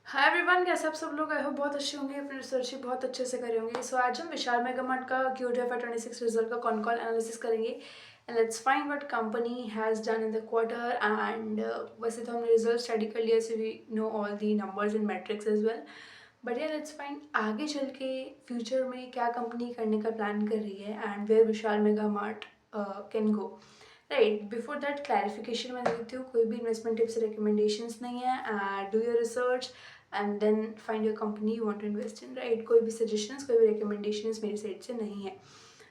Hi everyone, कैसे आप सब लोग? आई होप बहुत अच्छे होंगे, अपनी रिसर्च भी बहुत अच्छे से करे होंगे। सो आज हम विशाल मेगामार्ट का Q2FY26 रिजल्ट का कॉन एनालिसिस करेंगे and let's find what company has done in the quarter. And वैसे तो हमने रिजल्ट स्टडी कर लिया, so we know all the numbers and metrics as well. But yeah let's find आगे चल के फ्यूचर में क्या कंपनी करने का प्लान कर रही है and where Vishal Mega Mart can go. Right, before that clarification मैं देती हूँ, कोई भी इन्वेस्टमेंट टिप्स रिकमेंडेशंस नहीं है। Do your research and then find your company you want to invest in. Right, कोई भी सजेशंस, कोई भी रिकमेंडेशंस मेरी साइड से नहीं है।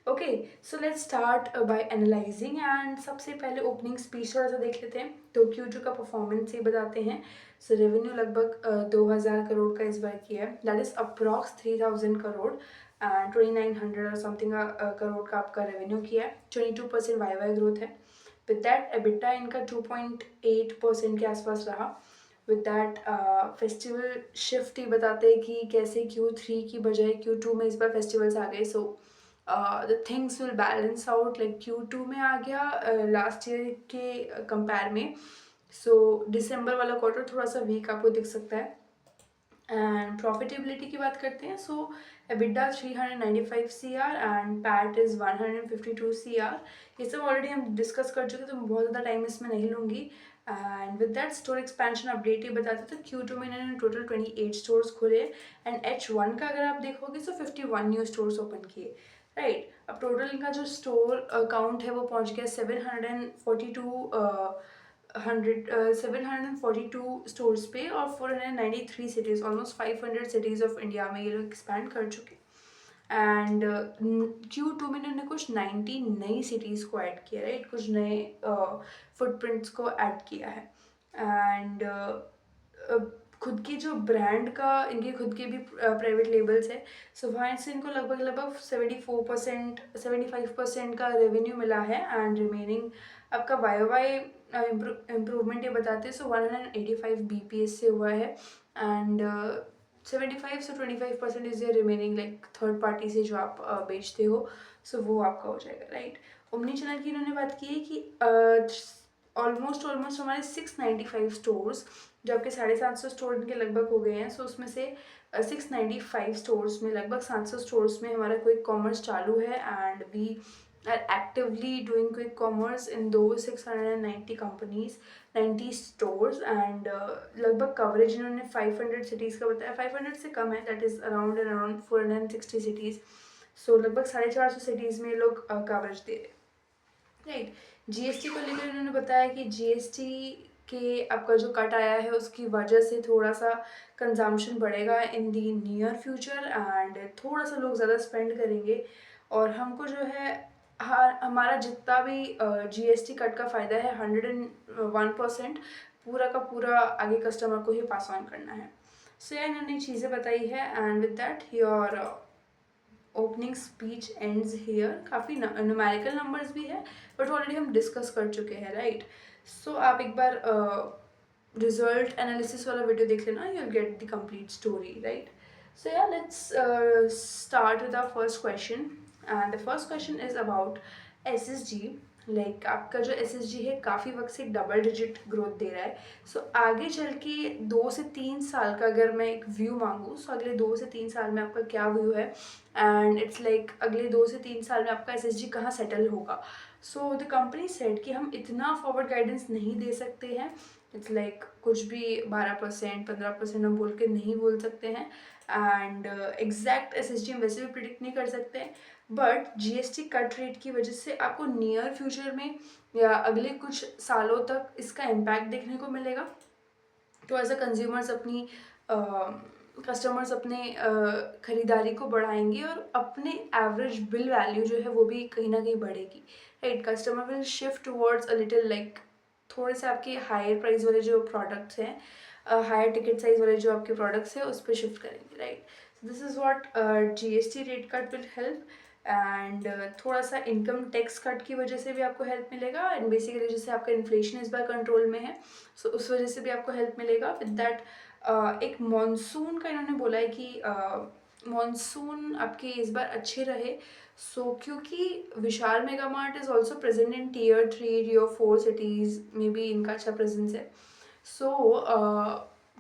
Okay, so let's start by analysing. And सबसे पहले ओपनिंग स्पीच थोड़ा सा देख लेते हैं, तो Q2 का परफॉर्मेंस ये बताते हैं। सो रेवेन्यू लगभग 2000 करोड़ का इस बार किया है, that is approx 3000 crore and 2900 और समथिंग करोड़ का आपका रेवेन्यू किया है। 22% वाई ग्रोथ है। विद दैट एबिटा इनका 2.8% के आसपास रहा। विद दैट फेस्टिवल शिफ्ट ही बताते हैं कि कैसे Q3 की बजाय Q2 में इस बार फेस्टिवल्स आ गए। So the things will balance out, like Q2 में आ गया लास्ट ईयर के कंपेयर में। सो दिसंबर वाला क्वार्टर थोड़ा सा वीक आपको दिख सकता है। एंड प्रॉफिटेबिलिटी की बात करते हैं, सो EBITDA 395 CR and PAT is 152 CR। ये सब ऑलरेडी हम डिस्कस कर चुके, तो मैं बहुत ज़्यादा टाइम इसमें नहीं लूँगी। And with that store expansion update ये बताते थे, Q2 में इन्होंने टोटल 28 स्टोर्स खोले एंड H1 का अगर आप देखोगे तो 51 न्यू स्टोर्स ओपन किए। राइट, अब टोटल इनका जो स्टोर काउंट है वो पहुंच गया 742 742 स्टोर्स पे और 493 cities, almost 500 cities of India में ये लोग एक्सपैंड कर चुके। एंड Q2 में इन्होंने कुछ 90 नई सिटीज़ को ऐड किया, राइट, कुछ नए फुटप्रिंट्स को ऐड किया है। एंड खुद की जो ब्रांड का, इनके खुद के भी प्राइवेट लेबल्स है, सो वहाँ से इनको लगभग लगभग 74% 75% का रेवेन्यू मिला है। एंड रिमेनिंग आपका वाई इम्प्रूवमेंट ये बताते हैं, सो 185 BPS से हुआ है। एंड 75 से 25% is your remaining, like third party से जो आप बेचते हो, सो वो आपका हो जाएगा। राइट, ओमनी चैनल की इन्होंने बात की है कि ऑलमोस्ट हमारे 695 स्टोर्स, जो आपके 750 स्टोर इनके लगभग हो गए हैं, सो उसमें से 695 स्टोर्स में लगभग 700 स्टोर्स में हमारा क्विक कॉमर्स चालू है। And we are actively doing quick commerce in दो 690 कंपनीज, 90 स्टोर्स। एंड लगभग कवरेज इन्होंने 500 सिटीज़ का बताया, 500 से कम है, that is around 460 cities. So लगभग 450 सिटीज़ में लोग कवरेज दे रहे हैं। राइट, GST को लेकर इन्होंने बताया कि GST के आपका जो कट आया है उसकी वजह से थोड़ा सा कंजम्पशन बढ़ेगा इन दी नियर फ्यूचर एंड थोड़ा सा लोग ज़्यादा स्पेंड करेंगे। और हमको जो है हमारा जितना भी GST कट का फ़ायदा है 101% पूरा का पूरा आगे कस्टमर को ही पास ऑन करना है। सो यह इन्होंने चीज़ें बताई है। And with that your opening speech ends here. काफ़ी न्यूमेरिकल नंबर्स भी है बट ऑलरेडी हम डिस्कस कर चुके हैं। राइट, सो आप एक बार रिजल्ट एनालिसिस वाला वीडियो देख लेना, you will get the complete story. Right, so या let's start with our first question. And the first question is about SSG। Like आपका जो SSG है काफ़ी वक्त से डबल डिजिट ग्रोथ दे रहा है। सो आगे चल के 2 से 3 साल का अगर मैं एक व्यू मांगूँ, सो अगले 2 से 3 साल में आपका क्या व्यू है एंड इट्स लाइक अगले 2 से 3 साल में आपका SSG कहाँ सेटल होगा। सो द कंपनी सेड कि हम इतना फॉरवर्ड गाइडेंस नहीं दे सकते हैं। इट्स लाइक कुछ भी 12% 15% हम बोल के नहीं बोल सकते हैं। एंड एग्जैक्ट SSG हम वैसे भी प्रिडिक्ट नहीं कर सकते हैं। बट GST कट रेट की वजह से आपको नियर फ्यूचर में या अगले कुछ सालों तक इसका इम्पैक्ट देखने को मिलेगा। तो एज अ कंज्यूमर्स अपनी कस्टमर्स अपने ख़रीदारी को बढ़ाएंगे और अपने एवरेज बिल वैल्यू जो है वो भी कहीं ना कहीं बढ़ेगी। Right, customer will shift towards a little like थोड़े से आपके हायर प्राइस वाले जो प्रोडक्ट्स हैं, हायर टिकट साइज वाले जो आपके प्रोडक्ट्स हैं उस पर शिफ्ट करेंगे। Right, this is what GST rate cut will help. And थोड़ा सा इनकम टैक्स कट की वजह से भी आपको हेल्प मिलेगा। एंड बेसिकली जैसे आपका इन्फ्लेशन इस बार कंट्रोल में है, सो उस वजह से भी आपको हेल्प मिलेगा। विद दैट एक मॉनसून का इन्होंने बोला है कि मॉनसून आपके इस बार अच्छे रहे। सो क्योंकि Vishal mega Mart is also present in Tier 3 Tier 4 cities में भी इनका अच्छा प्रेजेंस है। सो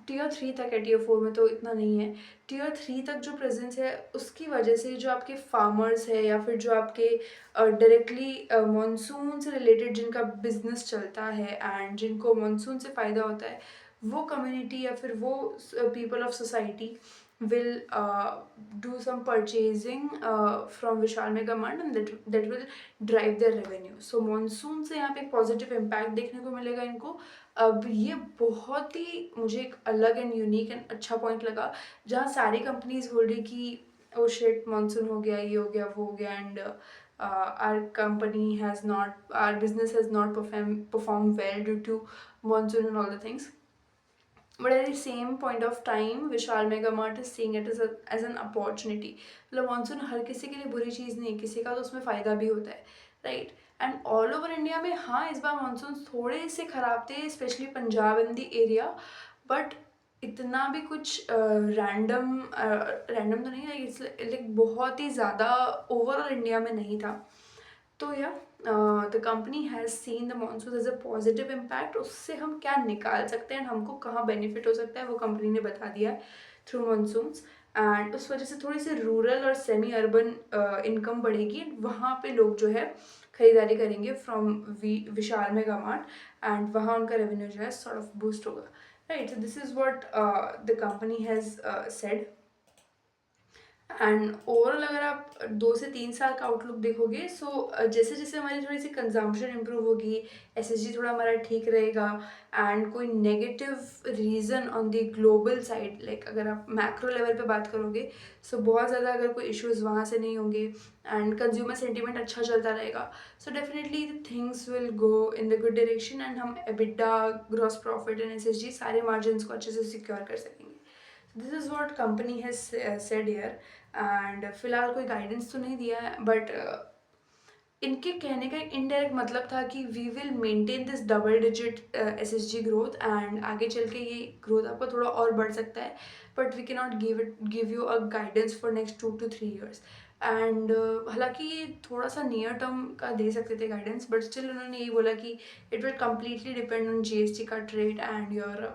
टियर 3 तक है, टियर 4 में तो इतना नहीं है। टियर 3 तक जो प्रेजेंस है उसकी वजह से जो आपके फार्मर्स है या फिर जो आपके डायरेक्टली मानसून से रिलेटेड जिनका बिजनेस चलता है एंड जिनको मानसून से फ़ायदा होता है, वो कम्युनिटी या फिर वो people of society will do some purchasing from Vishal mega Mart and that will drive their revenue. So monsoon से यहाँ पे एक पॉजिटिव इम्पैक्ट देखने को मिलेगा इनको। अब ये बहुत ही मुझे एक अलग एंड यूनिक एंड अच्छा पॉइंट लगा, जहाँ सारी कंपनीज बोल रही कि ओ शिट मानसून हो गया, ये हो गया, वो हो गया, and our company has not, our business has not performed well due to monsoon and all the things. But at the same point of time, Vishal Mega Mart is seeing it as an opportunity. मतलब monsoon हर किसी के लिए बुरी चीज़ नहीं है, किसी का तो उसमें फ़ायदा भी होता है, right. And all over India में हाँ इस बार मानसून थोड़े से ख़राब थे, specially Punjab in the area, but इतना भी कुछ रैंडम रैंडम तो नहीं है, लाइक बहुत ही ज़्यादा ओवरऑल इंडिया में नहीं था। तो yeah the company has seen the monsoon as a positive impact. उससे हम क्या निकाल सकते हैं, हमको कहाँ बेनिफिट हो सकता है, वो कंपनी ने बता दिया है थ्रू मानसून्स। एंड उस वजह से थोड़ी सी रूरल और सेमी अर्बन इनकम बढ़ेगी, वहाँ पे लोग जो है खरीदारी करेंगे from Vishal mega Mart, and वहाँ उनका रेवेन्यू जो है सॉर्ट ऑफ बूस्ट होगा, right. So this is what the company has said. And overall अगर आप 2 से 3 साल का आउटलुक देखोगे, सो जैसे जैसे हमारी थोड़ी सी कंजम्पशन इम्प्रूव होगी, एसएसजी थोड़ा हमारा ठीक रहेगा, एंड कोई negative reason on the global side, like अगर आप मैक्रो लेवल पे बात करोगे, सो बहुत ज़्यादा अगर कोई इश्यूज़ वहाँ से नहीं होंगे एंड कंज्यूमर सेंटीमेंट अच्छा चलता रहेगा, so definitely the things will go in the good direction, and हम EBITDA, gross profit and SSG सारे मार्जिन को अच्छे से सिक्योर कर सकेंगे। This is what company has said here. And फिलहाल कोई गाइडेंस तो नहीं दिया है, बट इनके कहने का एक इनडायरेक्ट मतलब था कि we will maintain this double digit SSG growth, and आगे चल के ये ग्रोथ आपका थोड़ा और बढ़ सकता है, but we can not give you a guidance for next 2 to 3 years। And हालांकि ये थोड़ा सा नियर टर्म का दे सकते थे गाइडेंस, बट स्टिल उन्होंने यही बोला कि it will completely depend on GST का rate and your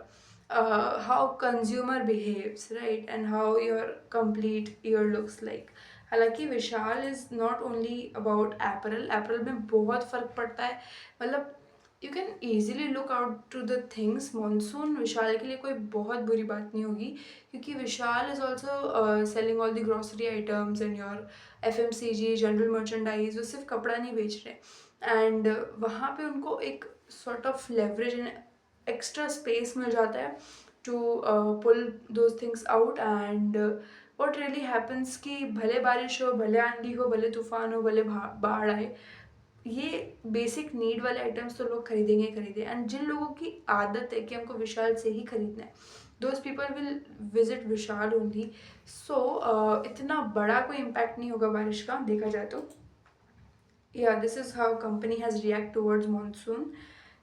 how consumer behaves, right, and how your complete year looks like। हालांकि Vishal is not only about apparel, apparel में बहुत फ़र्क पड़ता है, मतलब you can easily look out to the things. Monsoon Vishal के लिए कोई बहुत बुरी बात नहीं होगी, क्योंकि Vishal is also selling all the grocery items and your FMCG general merchandise, वो सिर्फ कपड़ा नहीं बेच रहे, एंड वहाँ पे उनको एक sort of leverage and extra space मिल जाता है to pull those things out. And what really happens कि भले बारिश हो, भले आंधी हो, भले तूफान हो, भले बाढ़ आए, ये बेसिक नीड वाले आइटम्स तो लोग खरीदेंगे ही खरीदे, एंड जिन लोगों की आदत है कि हमको विशाल से ही खरीदना है, those people will visit Vishal only. So इतना बड़ा कोई इम्पैक्ट नहीं होगा बारिश का, देखा जाए तो। Yeah, this is how company has react towards monsoon.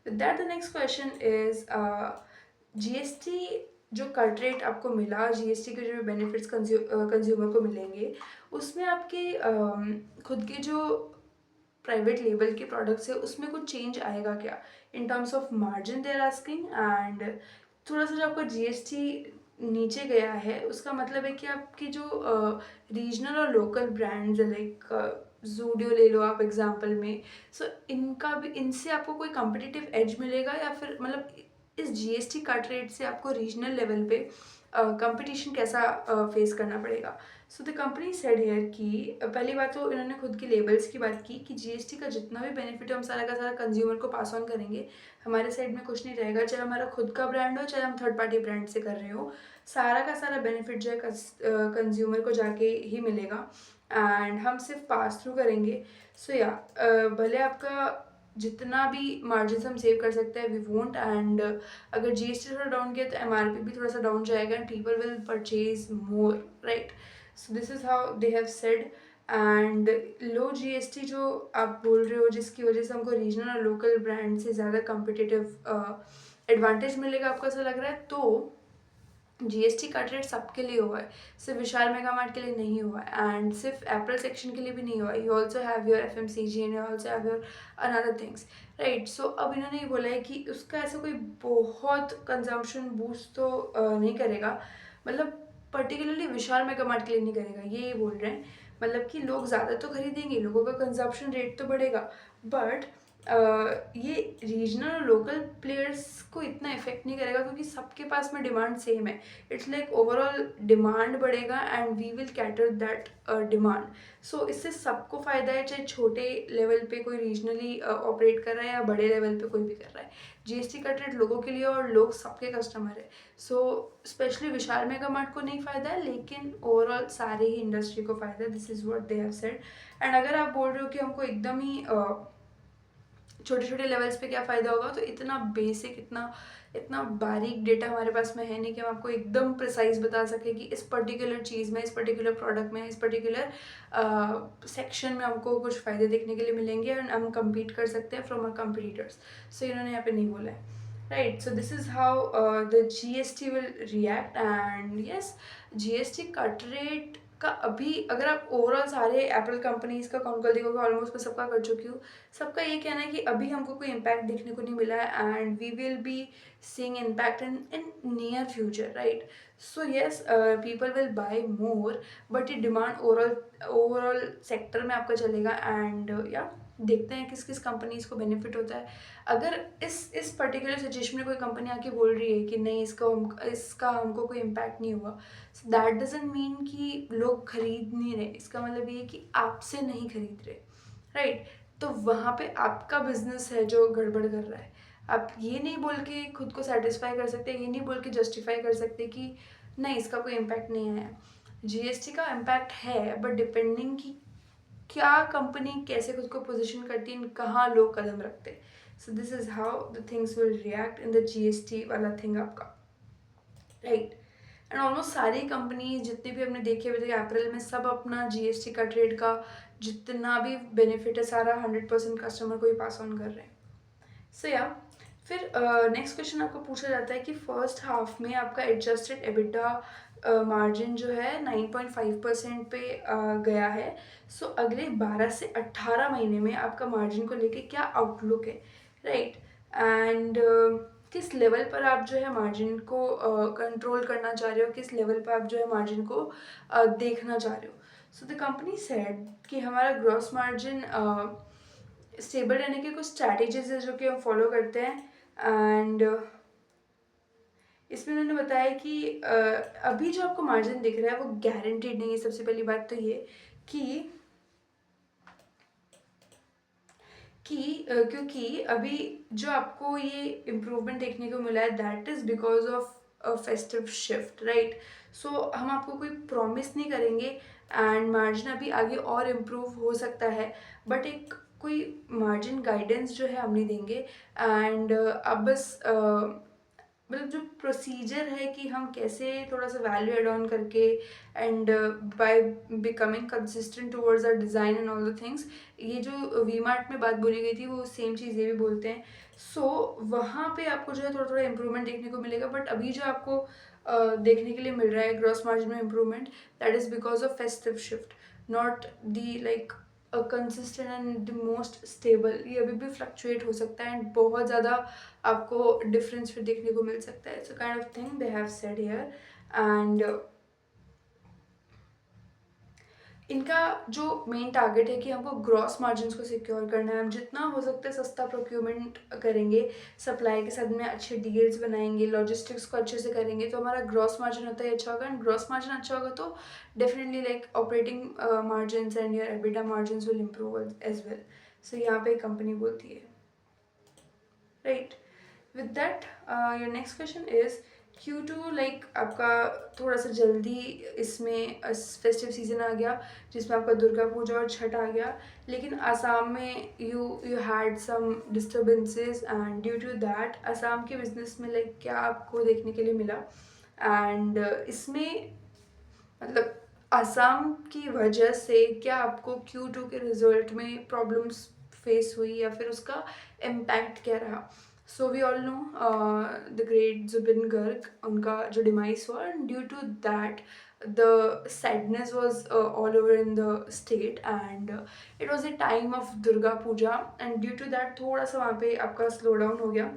With that, the next question is GST जो कट रेट आपको मिला, जीएसटी के जो बेनिफिट्स कंज्यूमर को मिलेंगे, उसमें आपके खुद के जो प्राइवेट लेबल के प्रोडक्ट्स है उसमें कुछ चेंज आएगा क्या in terms of margin they are asking. And थोड़ा सा जो आपका जीएसटी नीचे गया है, उसका मतलब है कि आपकी जो रीजनल और लोकल ब्रांड्स है, लाइक जूडियो ले लो आप एग्जांपल में, सो इनका भी, इनसे आपको कोई कम्पिटिटिव एज मिलेगा, या फिर मतलब इस जीएसटी कट रेट से आपको रीजनल लेवल पे कंपटीशन कैसा फेस करना पड़ेगा। सो द कंपनी सेड हियर कि पहली बात तो इन्होंने खुद के लेबल्स की बात की कि जीएसटी का जितना भी बेनिफिट है हम सारा का सारा कंज्यूमर को पास ऑन करेंगे, हमारे साइड में कुछ नहीं रहेगा, चाहे हमारा खुद का ब्रांड हो चाहे हम थर्ड पार्टी ब्रांड से कर रहे हो, सारा का सारा बेनिफिट जो है कंज्यूमर को जाके ही मिलेगा, एंड हम सिर्फ पास थ्रू करेंगे। सो या भले आपका जितना भी मार्जिन हम सेव कर सकते हैं वी वोंट, एंड अगर जीएसटी थोड़ा डाउन किया तो एमआरपी भी थोड़ा सा डाउन जाएगा and people will purchase more, right. So this is how they have said. And low GST जो आप बोल रहे हो जिसकी वजह से हमको रीजनल और लोकल ब्रांड से ज़्यादा कम्पिटिटिव एडवांटेज मिलेगा, आपको ऐसा लग रहा है, तो जीएसटी कट रेट सबके लिए हुआ है, सिर्फ विशाल मेगा मार्ट के लिए नहीं हुआ है, एंड सिर्फ एप्पल सेक्शन के लिए भी नहीं हुआ है। You also have your FMCG and you also have your another things, right. So अब इन्होंने ये बोला है कि उसका ऐसा कोई बहुत कंजम्पशन बूस्ट तो नहीं करेगा, मतलब पर्टिकुलरली विशाल मेगा मार्ट के लिए नहीं करेगा, ये बोल रहे हैं। मतलब कि लोग ज़्यादा तो खरीदेंगे, लोगों का कंजम्पशन रेट तो बढ़ेगा, बट ये रीजनल और लोकल प्लेयर्स को इतना इफेक्ट नहीं करेगा, क्योंकि सबके पास में डिमांड सेम है। इट्स लाइक ओवरऑल डिमांड बढ़ेगा and we will cater that demand. So इससे सबको फ़ायदा है, चाहे छोटे लेवल पे कोई रीजनली ऑपरेट कर रहा है या बड़े लेवल पे कोई भी कर रहा है। जीएसटी कट रेट लोगों के लिए और लोग सबके कस्टमर है। सो स्पेशली विशाल मेगा मार्ट को नहीं फ़ायदा है, लेकिन ओवरऑल सारे ही इंडस्ट्री को फ़ायदा है। This is what they have said. And अगर आप बोल रहे हो कि हमको एकदम ही छोटे छोटे लेवल्स पे क्या फ़ायदा होगा, तो इतना बेसिक, इतना इतना बारीक डेटा हमारे पास में है नहीं कि हम आपको एकदम प्रिसाइज बता सके कि इस पर्टिकुलर चीज़ में, इस पर्टिकुलर प्रोडक्ट में, इस पर्टिकुलर सेक्शन में हमको कुछ फ़ायदे देखने के लिए मिलेंगे एंड हम compete कर सकते हैं फ्रॉम आर कंपटीटर्स। सो इन्होंने यहाँ पे नहीं बोला है, right. So this is how the GST will react. And yes, GST cut rate का अभी अगर आप ओवरऑल सारे एप्पल कंपनीज का काउंट कर देखोगे, ऑलमोस्ट मैं सबका कर चुकी हूँ, सबका ये कहना है कि अभी हमको कोई इम्पैक्ट देखने को नहीं मिला है and we will be seeing impact in near future, right? So yes, people will buy more, but ये डिमांड ओवरऑल सेक्टर में आपका चलेगा। एंड या देखते हैं किस किस कंपनीज को बेनिफिट होता है। अगर इस पर्टिकुलर सिचुएशन में कोई कंपनी आके बोल रही है कि नहीं, इसका हमको कोई इम्पैक्ट नहीं हुआ, सो दैट डजंट मीन कि लोग खरीद नहीं रहे। इसका मतलब ये है कि आपसे नहीं खरीद रहे, राइट। तो वहाँ पे आपका बिजनेस है जो गड़बड़ कर रहा है। आप ये नहीं बोल के खुद को सेटिस्फाई कर सकते, ये नहीं बोल के जस्टिफाई कर सकते कि नहीं, इसका कोई इम्पैक्ट नहीं है। जीएसटी का इम्पैक्ट है, बट डिपेंडिंग कि क्या कंपनी कैसे खुद को पोजीशन करती है, कहाँ लोग कदम रखते हैं। So this is how the things will react in the GST वाला थिंग आपका, राइट। एंड ऑलमोस्ट सारी कंपनी जितनी भी हमने देखी अभी तक अप्रैल में, सब अपना जीएसटी कट रेट का जितना भी बेनिफिट है सारा 100% कस्टमर को ही पास ऑन कर रहे हैं। सो या फिर नेक्स्ट क्वेश्चन आपको पूछा जाता है कि फर्स्ट हाफ में आपका एडजस्टेड एबिटा मार्जिन जो है 9.5% पे गया है। सो अगले 12 से 18 महीने में आपका मार्जिन को लेके क्या आउटलुक है, राइट। एंड किस लेवल पर आप जो है मार्जिन को कंट्रोल करना चाह रहे हो, किस लेवल पर आप जो है मार्जिन को देखना चाह रहे हो। सो द कंपनी सेड कि हमारा ग्रॉस मार्जिन स्टेबल रहने के कुछ स्ट्रैटेजीज है जो कि हम फॉलो करते हैं। एंड इसमें उन्होंने बताया कि अभी जो आपको मार्जिन दिख रहा है वो गारंटीड नहीं है। सबसे पहली बात तो ये कि क्योंकि अभी जो आपको ये इम्प्रूवमेंट देखने को मिला है that is because of a festive shift, right. So हम आपको कोई प्रॉमिस नहीं करेंगे एंड मार्जिन अभी आगे और इम्प्रूव हो सकता है, बट एक कोई मार्जिन गाइडेंस जो है हम नहीं देंगे। एंड अब बस मतलब जो प्रोसीजर है कि हम कैसे थोड़ा सा वैल्यू एड ऑन करके and by becoming consistent towards our design and all the things, ये जो वी मार्ट में बात बोली गई थी वो सेम चीज़ ये भी बोलते हैं। सो वहाँ पे आपको जो है थोड़ा थोड़ा इम्प्रूवमेंट देखने को मिलेगा, बट अभी जो आपको देखने के लिए मिल रहा है ग्रॉस मार्जिन में improvement, that is because of festive shift, not the like consistent and the most stable. ये अभी भी फ्लक्चुएट हो सकता है एंड बहुत ज़्यादा आपको डिफरेंस फिर देखने को मिल सकता है। So kind of thing they have said here. And इनका जो मेन टारगेट है कि हमको ग्रॉस मार्जिन को सिक्योर करना है। हम जितना हो सकता है सस्ता प्रोक्यूरमेंट करेंगे, सप्लाई के साथ में अच्छे डील्स बनाएंगे, लॉजिस्टिक्स को अच्छे से करेंगे, तो हमारा ग्रॉस मार्जिन होता है अच्छा होगा। एंड ग्रॉस मार्जिन अच्छा होगा तो definitely like operating margin and your EBITDA margin will improve as well. So यहाँ पे कंपनी बोलती है, right. With that your next question is Q2 like आपका थोड़ा सा जल्दी इसमें फेस्टिव सीजन आ गया, जिसमें आपका दुर्गा पूजा और छठ आ गया, लेकिन आसाम में you had some disturbances and due to that Assam के बिजनेस में लाइक क्या आपको देखने के लिए मिला। एंड इसमें मतलब आसाम की वजह से क्या आपको Q2 के रिजल्ट में प्रॉब्लम्स फेस हुई या फिर उसका इम्पैक्ट क्या रहा। So we all know the great Zubeen Garg, उनका जो डिमाइस हुआ, and due to that the sadness was all over in the state, and it was a time of Durga Puja, and due to that थोड़ा सा वहाँ पे आपका स्लो डाउन हो गया.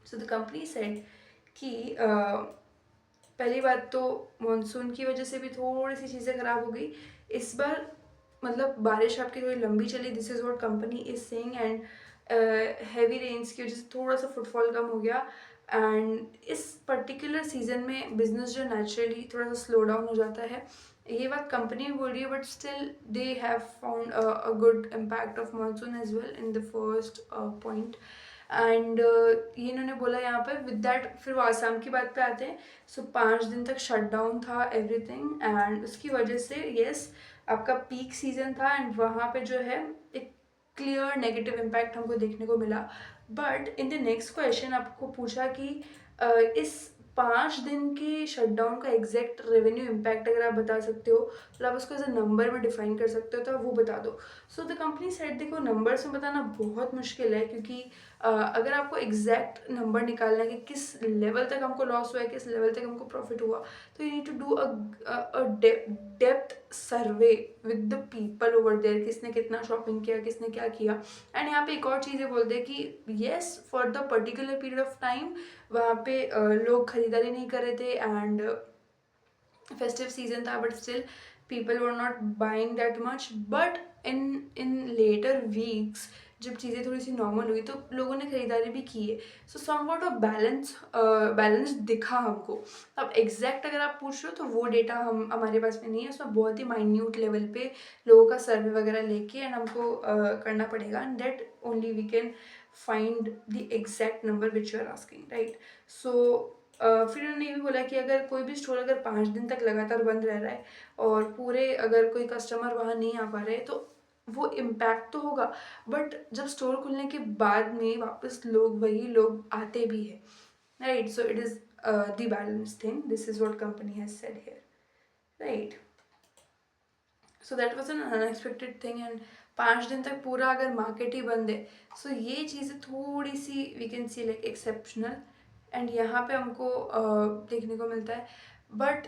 सो द कंपनी सेड कि पहली बात तो मानसून की वजह से भी थोड़ी सी चीज़ें ख़राब हो गई इस बार. मतलब बारिश आपकी थोड़ी लंबी चली, this is what company is saying, and heavy rains की वजह से थोड़ा सा फुटफॉल कम हो गया. एंड इस पर्टिकुलर सीजन में बिजनेस जो नेचुरली थोड़ा सा स्लो डाउन हो जाता है. ये बात कंपनी भी बोल रही है, but still they have found a good impact of monsoon as well in the first point. And ये इन्होंने बोला यहाँ पे विद दैट. फिर वो आसाम की बात पे आते हैं. सो 5 दिन तक शट डाउन था एवरीथिंग, एंड उसकी वजह से येस आपका पीक सीजन था, एंड वहाँ पे जो है एक क्लियर नेगेटिव इम्पैक्ट हमको देखने को मिला. But in the next question आपको पूछा कि इस 5 दिन के शटडाउन का एग्जैक्ट रेवेन्यू इम्पैक्ट अगर आप बता सकते हो तो आप उसको एज अ नंबर में डिफाइन कर सकते हो, तो आप वो बता दो. सो द कंपनी सेड देखो नंबर्स में बताना बहुत मुश्किल है, क्योंकि अगर आपको एग्जैक्ट नंबर निकालना है कि किस लेवल तक हमको लॉस हुआ है, किस लेवल तक हमको प्रॉफिट हुआ, तो you need to do a depth survey with the people over there, किसने कितना शॉपिंग किया, किसने क्या किया. एंड यहाँ पे एक और चीज़ ये बोलते हैं कि yes for the particular period of time वहाँ पे लोग खरीदारी नहीं कर रहे थे, एंड फेस्टिव सीजन था, but still people were not buying that much. But in later weeks जब चीज़ें थोड़ी सी नॉर्मल हुई तो लोगों ने खरीदारी भी की है. सो समवॉट ऑफ बैलेंस दिखा हमको. अब एग्जैक्ट अगर आप पूछ रहे हो तो वो डेटा हमारे पास में नहीं है. उसमें बहुत ही माइन्यूट लेवल पे लोगों का सर्वे वगैरह लेके एंड हमको करना पड़ेगा, and that only we can find the exact number which you are asking, right. So फिर उन्होंने ये भी बोला कि अगर कोई भी स्टोर अगर 5 दिन तक लगातार बंद रह रहा है और पूरे अगर कोई कस्टमर वहाँ नहीं आ पा रहे तो वो इम्पैक्ट तो होगा, बट जब स्टोर खुलने के बाद में वापस वही लोग आते भी हैं, right. So it is the balance thing, this is what company has said here, right. So that was an unexpected thing, and 5 दिन तक पूरा अगर मार्केट ही बंद है, सो ये चीज़ें थोड़ी सी we can see like exceptional, and यहाँ पे हमको देखने को मिलता है. But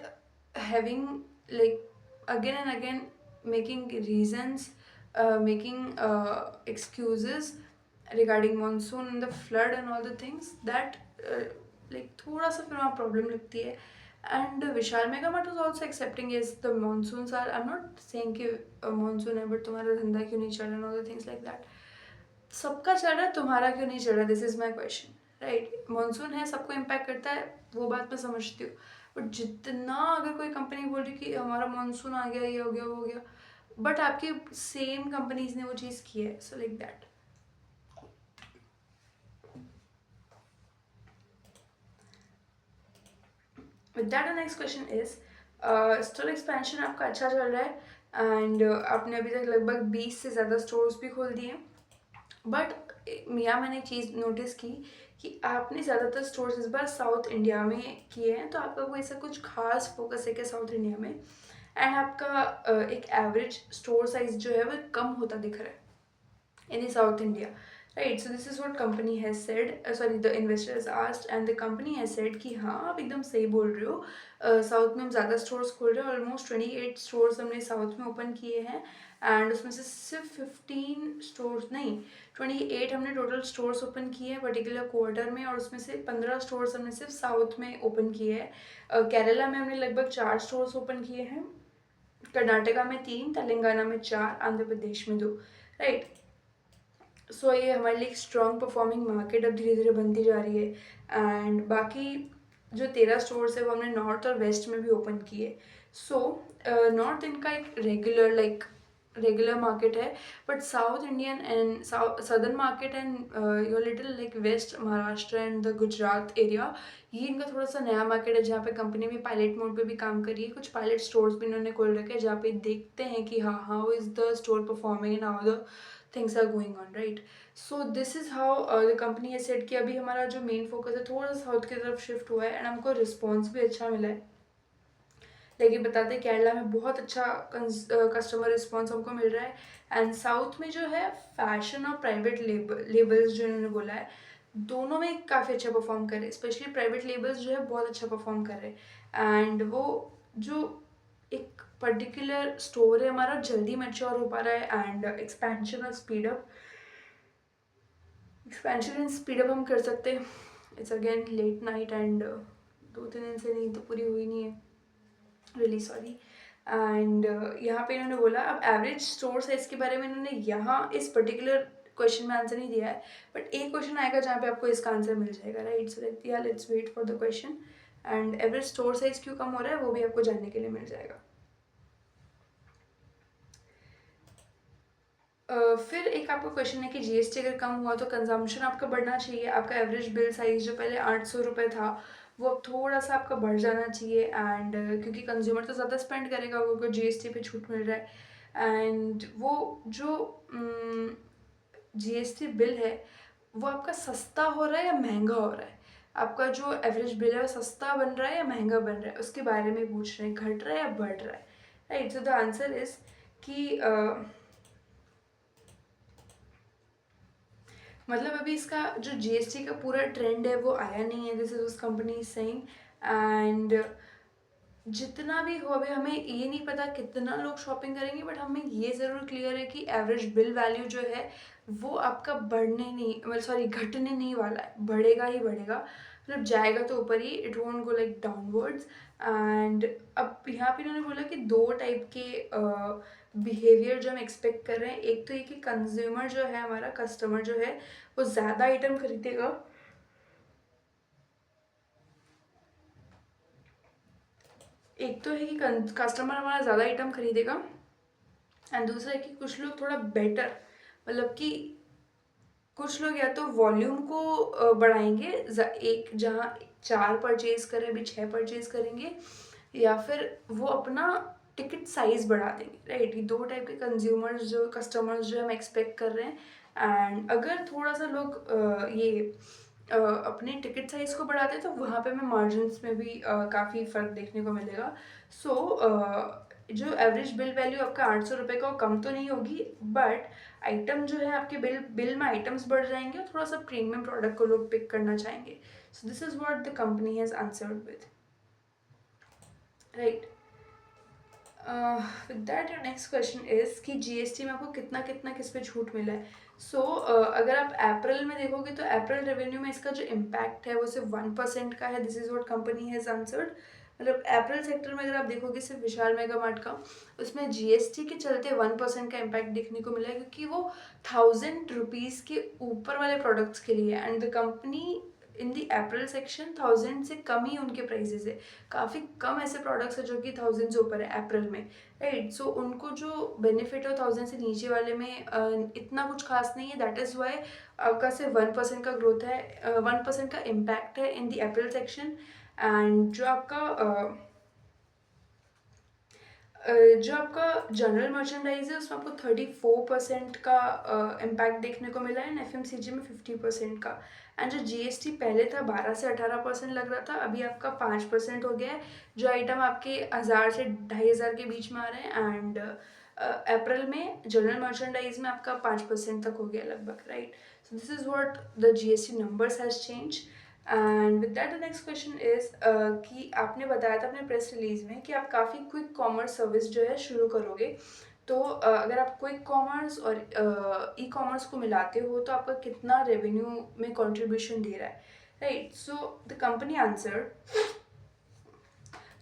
having like again and again making reasons, making excuses regarding monsoon and the flood and all the things that like थोड़ा सा फिर वहाँ प्रॉब्लम लगती है. And Vishal Mega Mart was also accepting is the monsoons are. I'm not saying कि monsoon है but तुम्हारा धंधा क्यों नहीं चल रहा and all the things like that. सबका चल रहा है, तुम्हारा क्यों नहीं चल रहा? This is my question, right. Monsoon है, सबको इम्पैक्ट करता है, वो बात मैं समझती हूँ. बट जितना अगर कोई कंपनी बोल रही कि हमारा मानसून आ गया, ये हो गया, वो हो गया, बट आपकी सेम कंपनीज ने वो चीज़ की है, so like that. With that the next question is store expansion आपका अच्छा चल रहा है, एंड आपने अभी तक लगभग 20 से ज़्यादा स्टोर्स भी खोल दिए. बट यहाँ मैंने एक चीज़ नोटिस की कि आपने ज़्यादातर स्टोर्स इस बार साउथ इंडिया में किए हैं, तो आपका कोई ऐसा कुछ खास फोकस है क्या साउथ इंडिया में, एंड आपका एक एवरेज स्टोर साइज जो है वो कम होता दिख रहा है in South India, right? So this is what company has said. Sorry, the investor has asked and the company has said कि हाँ आप एकदम सही बोल रहे हो. साउथ में हम ज़्यादा स्टोर्स खोल रहे हैं, ऑलमोस्ट 28 स्टोर्स हमने साउथ में ओपन किए हैं, एंड उसमें से सिर्फ 15 स्टोर्स नहीं, 28 हमने टोटल स्टोर्स ओपन किए हैं पर्टिकुलर क्वार्टर में, और उसमें से 15 स्टोर्स हमने सिर्फ साउथ में ओपन किए हैं. केरला में हमने लगभग 4 स्टोर्स ओपन किए हैं, कर्नाटका में 3, तेलंगाना में 4, आंध्र प्रदेश में 2, राइट. सो ये हमारे लिए एक स्ट्रॉन्ग परफॉर्मिंग मार्केट अब धीरे धीरे बनती जा रही है. एंड बाकी जो 13 स्टोर्स है वो हमने नॉर्थ और वेस्ट में भी ओपन किए. सो नॉर्थ इनका एक रेगुलर मार्केट है, but south Indian and southern market and your little like west Maharashtra and the Gujarat area, ये इनका थोड़ा सा नया मार्केट है जहाँ पे कंपनी भी पायलट मोड पे भी काम करी है. कुछ पायलट स्टोर्स भी इन्होंने खोल रखे हैं जहाँ पे देखते हैं कि हाँ how is the store performing and how the things are going on, right. So this is how the company है सेट कि अभी हमारा जो मेन फोकस है थोड़ा सा साउथ की तरफ शिफ्ट हुआ है, एंड हमको रिस्पॉन्स भी अच्छा मिला है. लेकिन बताते केरला में बहुत अच्छा कस्टमर रिस्पॉन्स हमको मिल रहा है, एंड साउथ में जो है फैशन और प्राइवेट लेबल्स जो इन्होंने बोला है दोनों में काफ़ी अच्छा परफॉर्म कर रहे हैं, स्पेशली प्राइवेट लेबल्स जो है बहुत अच्छा परफॉर्म कर रहे हैं। एंड वो जो एक पर्टिकुलर स्टोर है हमारा जल्दी मैच्योर हो पा रहा है, एंड एक्सपेंशन एंड स्पीडअप हम कर सकते हैं। It's again let night and 2-3 दिन से नींद तो पूरी हुई नहीं है, रियली सॉरी। एंड यहाँ पे इन्होंने बोला, अब एवरेज स्टोर साइज के बारे में इन्होंने यहाँ इस पर्टिकुलर क्वेश्चन में आंसर नहीं दिया है, बट एक क्वेश्चन आएगा जहाँ पे आपको इसका आंसर मिल जाएगा, right. So let's wait for the question. And average store size क्यों कम हो रहा है वो भी आपको जानने के लिए मिल जाएगा। फिर एक आपका क्वेश्चन है कि जीएसटी अगर कम हुआ तो कंजम्पशन आपका बढ़ना चाहिए। आपका एवरेज बिल साइज जो पहले 800 रुपये था वो अब थोड़ा सा आपका बढ़ जाना चाहिए। एंड क्योंकि कंज्यूमर तो ज़्यादा स्पेंड करेगा, वो जीएसटी पे छूट मिल रहा है। एंड वो जो जीएसटी बिल है वो आपका सस्ता हो रहा है या महंगा हो रहा है। आपका जो एवरेज बिल है वो सस्ता बन रहा है या महंगा बन रहा है, उसके बारे में पूछ रहे हैं, घट रहा है या बढ़ रहा है, right. So the answer is कि मतलब अभी इसका जो जीएसटी का पूरा ट्रेंड है वो आया नहीं है, दिस इज उस कंपनी सेइंग। एंड जितना भी हो, अभी हमें ये नहीं पता कितना लोग शॉपिंग करेंगे, बट हमें ये ज़रूर क्लियर है कि एवरेज बिल वैल्यू जो है वो आपका बढ़ने नहीं, मतलब सॉरी घटने नहीं वाला है, बढ़ेगा ही बढ़ेगा। मतलब जाएगा तो ऊपर ही, it won't go like downwards. And अब यहाँ पे इन्होंने बोला कि दो टाइप के बिहेवियर जो हम एक्सपेक्ट कर रहे हैं। एक तो ये कि कंज्यूमर जो है, हमारा कस्टमर जो है वो ज़्यादा आइटम खरीदेगा। एक तो है कि कस्टमर हमारा ज़्यादा आइटम खरीदेगा, एंड दूसरा है कि कुछ लोग थोड़ा बेटर, मतलब कि कुछ लोग या तो वॉल्यूम को बढ़ाएंगे, एक जहाँ 4 परचेज करें अभी 6 परचेज करेंगे, या फिर वो अपना टिकट साइज बढ़ा देंगे, राइट। ये दो टाइप के कंज्यूमर्स जो कस्टमर्स जो हम एक्सपेक्ट कर रहे हैं। एंड अगर थोड़ा सा लोग अपने टिकट साइज को बढ़ाते हैं तो वहाँ पे हमें मार्जिन्स में भी काफ़ी फ़र्क देखने को मिलेगा। सो जो एवरेज बिल वैल्यू आपका 800 रुपये का वो कम तो नहीं होगी, बट आइटम जो है आपके बिल में आइटम्स बढ़ जाएंगे और थोड़ा सा प्रीमियम प्रोडक्ट को लोग पिक करना चाहेंगे। सो this is what the company has answered with, right. With that your next question is कि जीएसटी में आपको कितना कितना किस पे छूट मिला है। सो अगर आप अप्रैल में देखोगे तो अप्रैल रेवेन्यू में इसका जो इम्पैक्ट है वो सिर्फ 1% का है, this is what company has answered. मतलब अप्रैल सेक्टर में अगर आप देखोगे सिर्फ विशाल मेगा मार्ट का, उसमें जीएसटी के चलते 1% का इम्पैक्ट देखने को मिला है, क्योंकि वो 1000 रुपीज़ के ऊपर वाले प्रोडक्ट्स के लिए, and the company in the April section 1000 से कम ही उनके प्राइजेस है। काफ़ी कम ऐसे प्रोडक्ट्स है जो कि 1000 से ऊपर है अप्रैल में, राइट। सो उनको जो बेनिफिट है 1000 से नीचे वाले में इतना कुछ खास नहीं है, दैट इज़ वाई आपका सिर्फ 1% का ग्रोथ है, 1% का इम्पैक्ट है इन दी अप्रैल सेक्शन। एंड जो आपका जनरल मर्चेंडाइज है उसमें आपको 34% का इम्पैक्ट देखने को मिला है, एंड एफएमसीजी में 50% का। एंड जो जीएसटी पहले था 12 से 18% लग रहा था, अभी आपका 5% हो गया है। जो आइटम आपके 1000 से 2500 के बीच में आ रहे हैं, एंड अप्रैल में जनरल मर्चेंडाइज में आपका 5% तक हो गया लगभग, right. So this is what the GST numbers has change. And with that the next question is कि आपने बताया था अपने प्रेस रिलीज में कि आप काफ़ी क्विक कॉमर्स सर्विस जो है शुरू करोगे। तो अगर आप क्विक कॉमर्स और ई कॉमर्स को मिलाते हो तो आपका कितना रेवेन्यू में कंट्रीब्यूशन दे रहा है, right. So the company answer,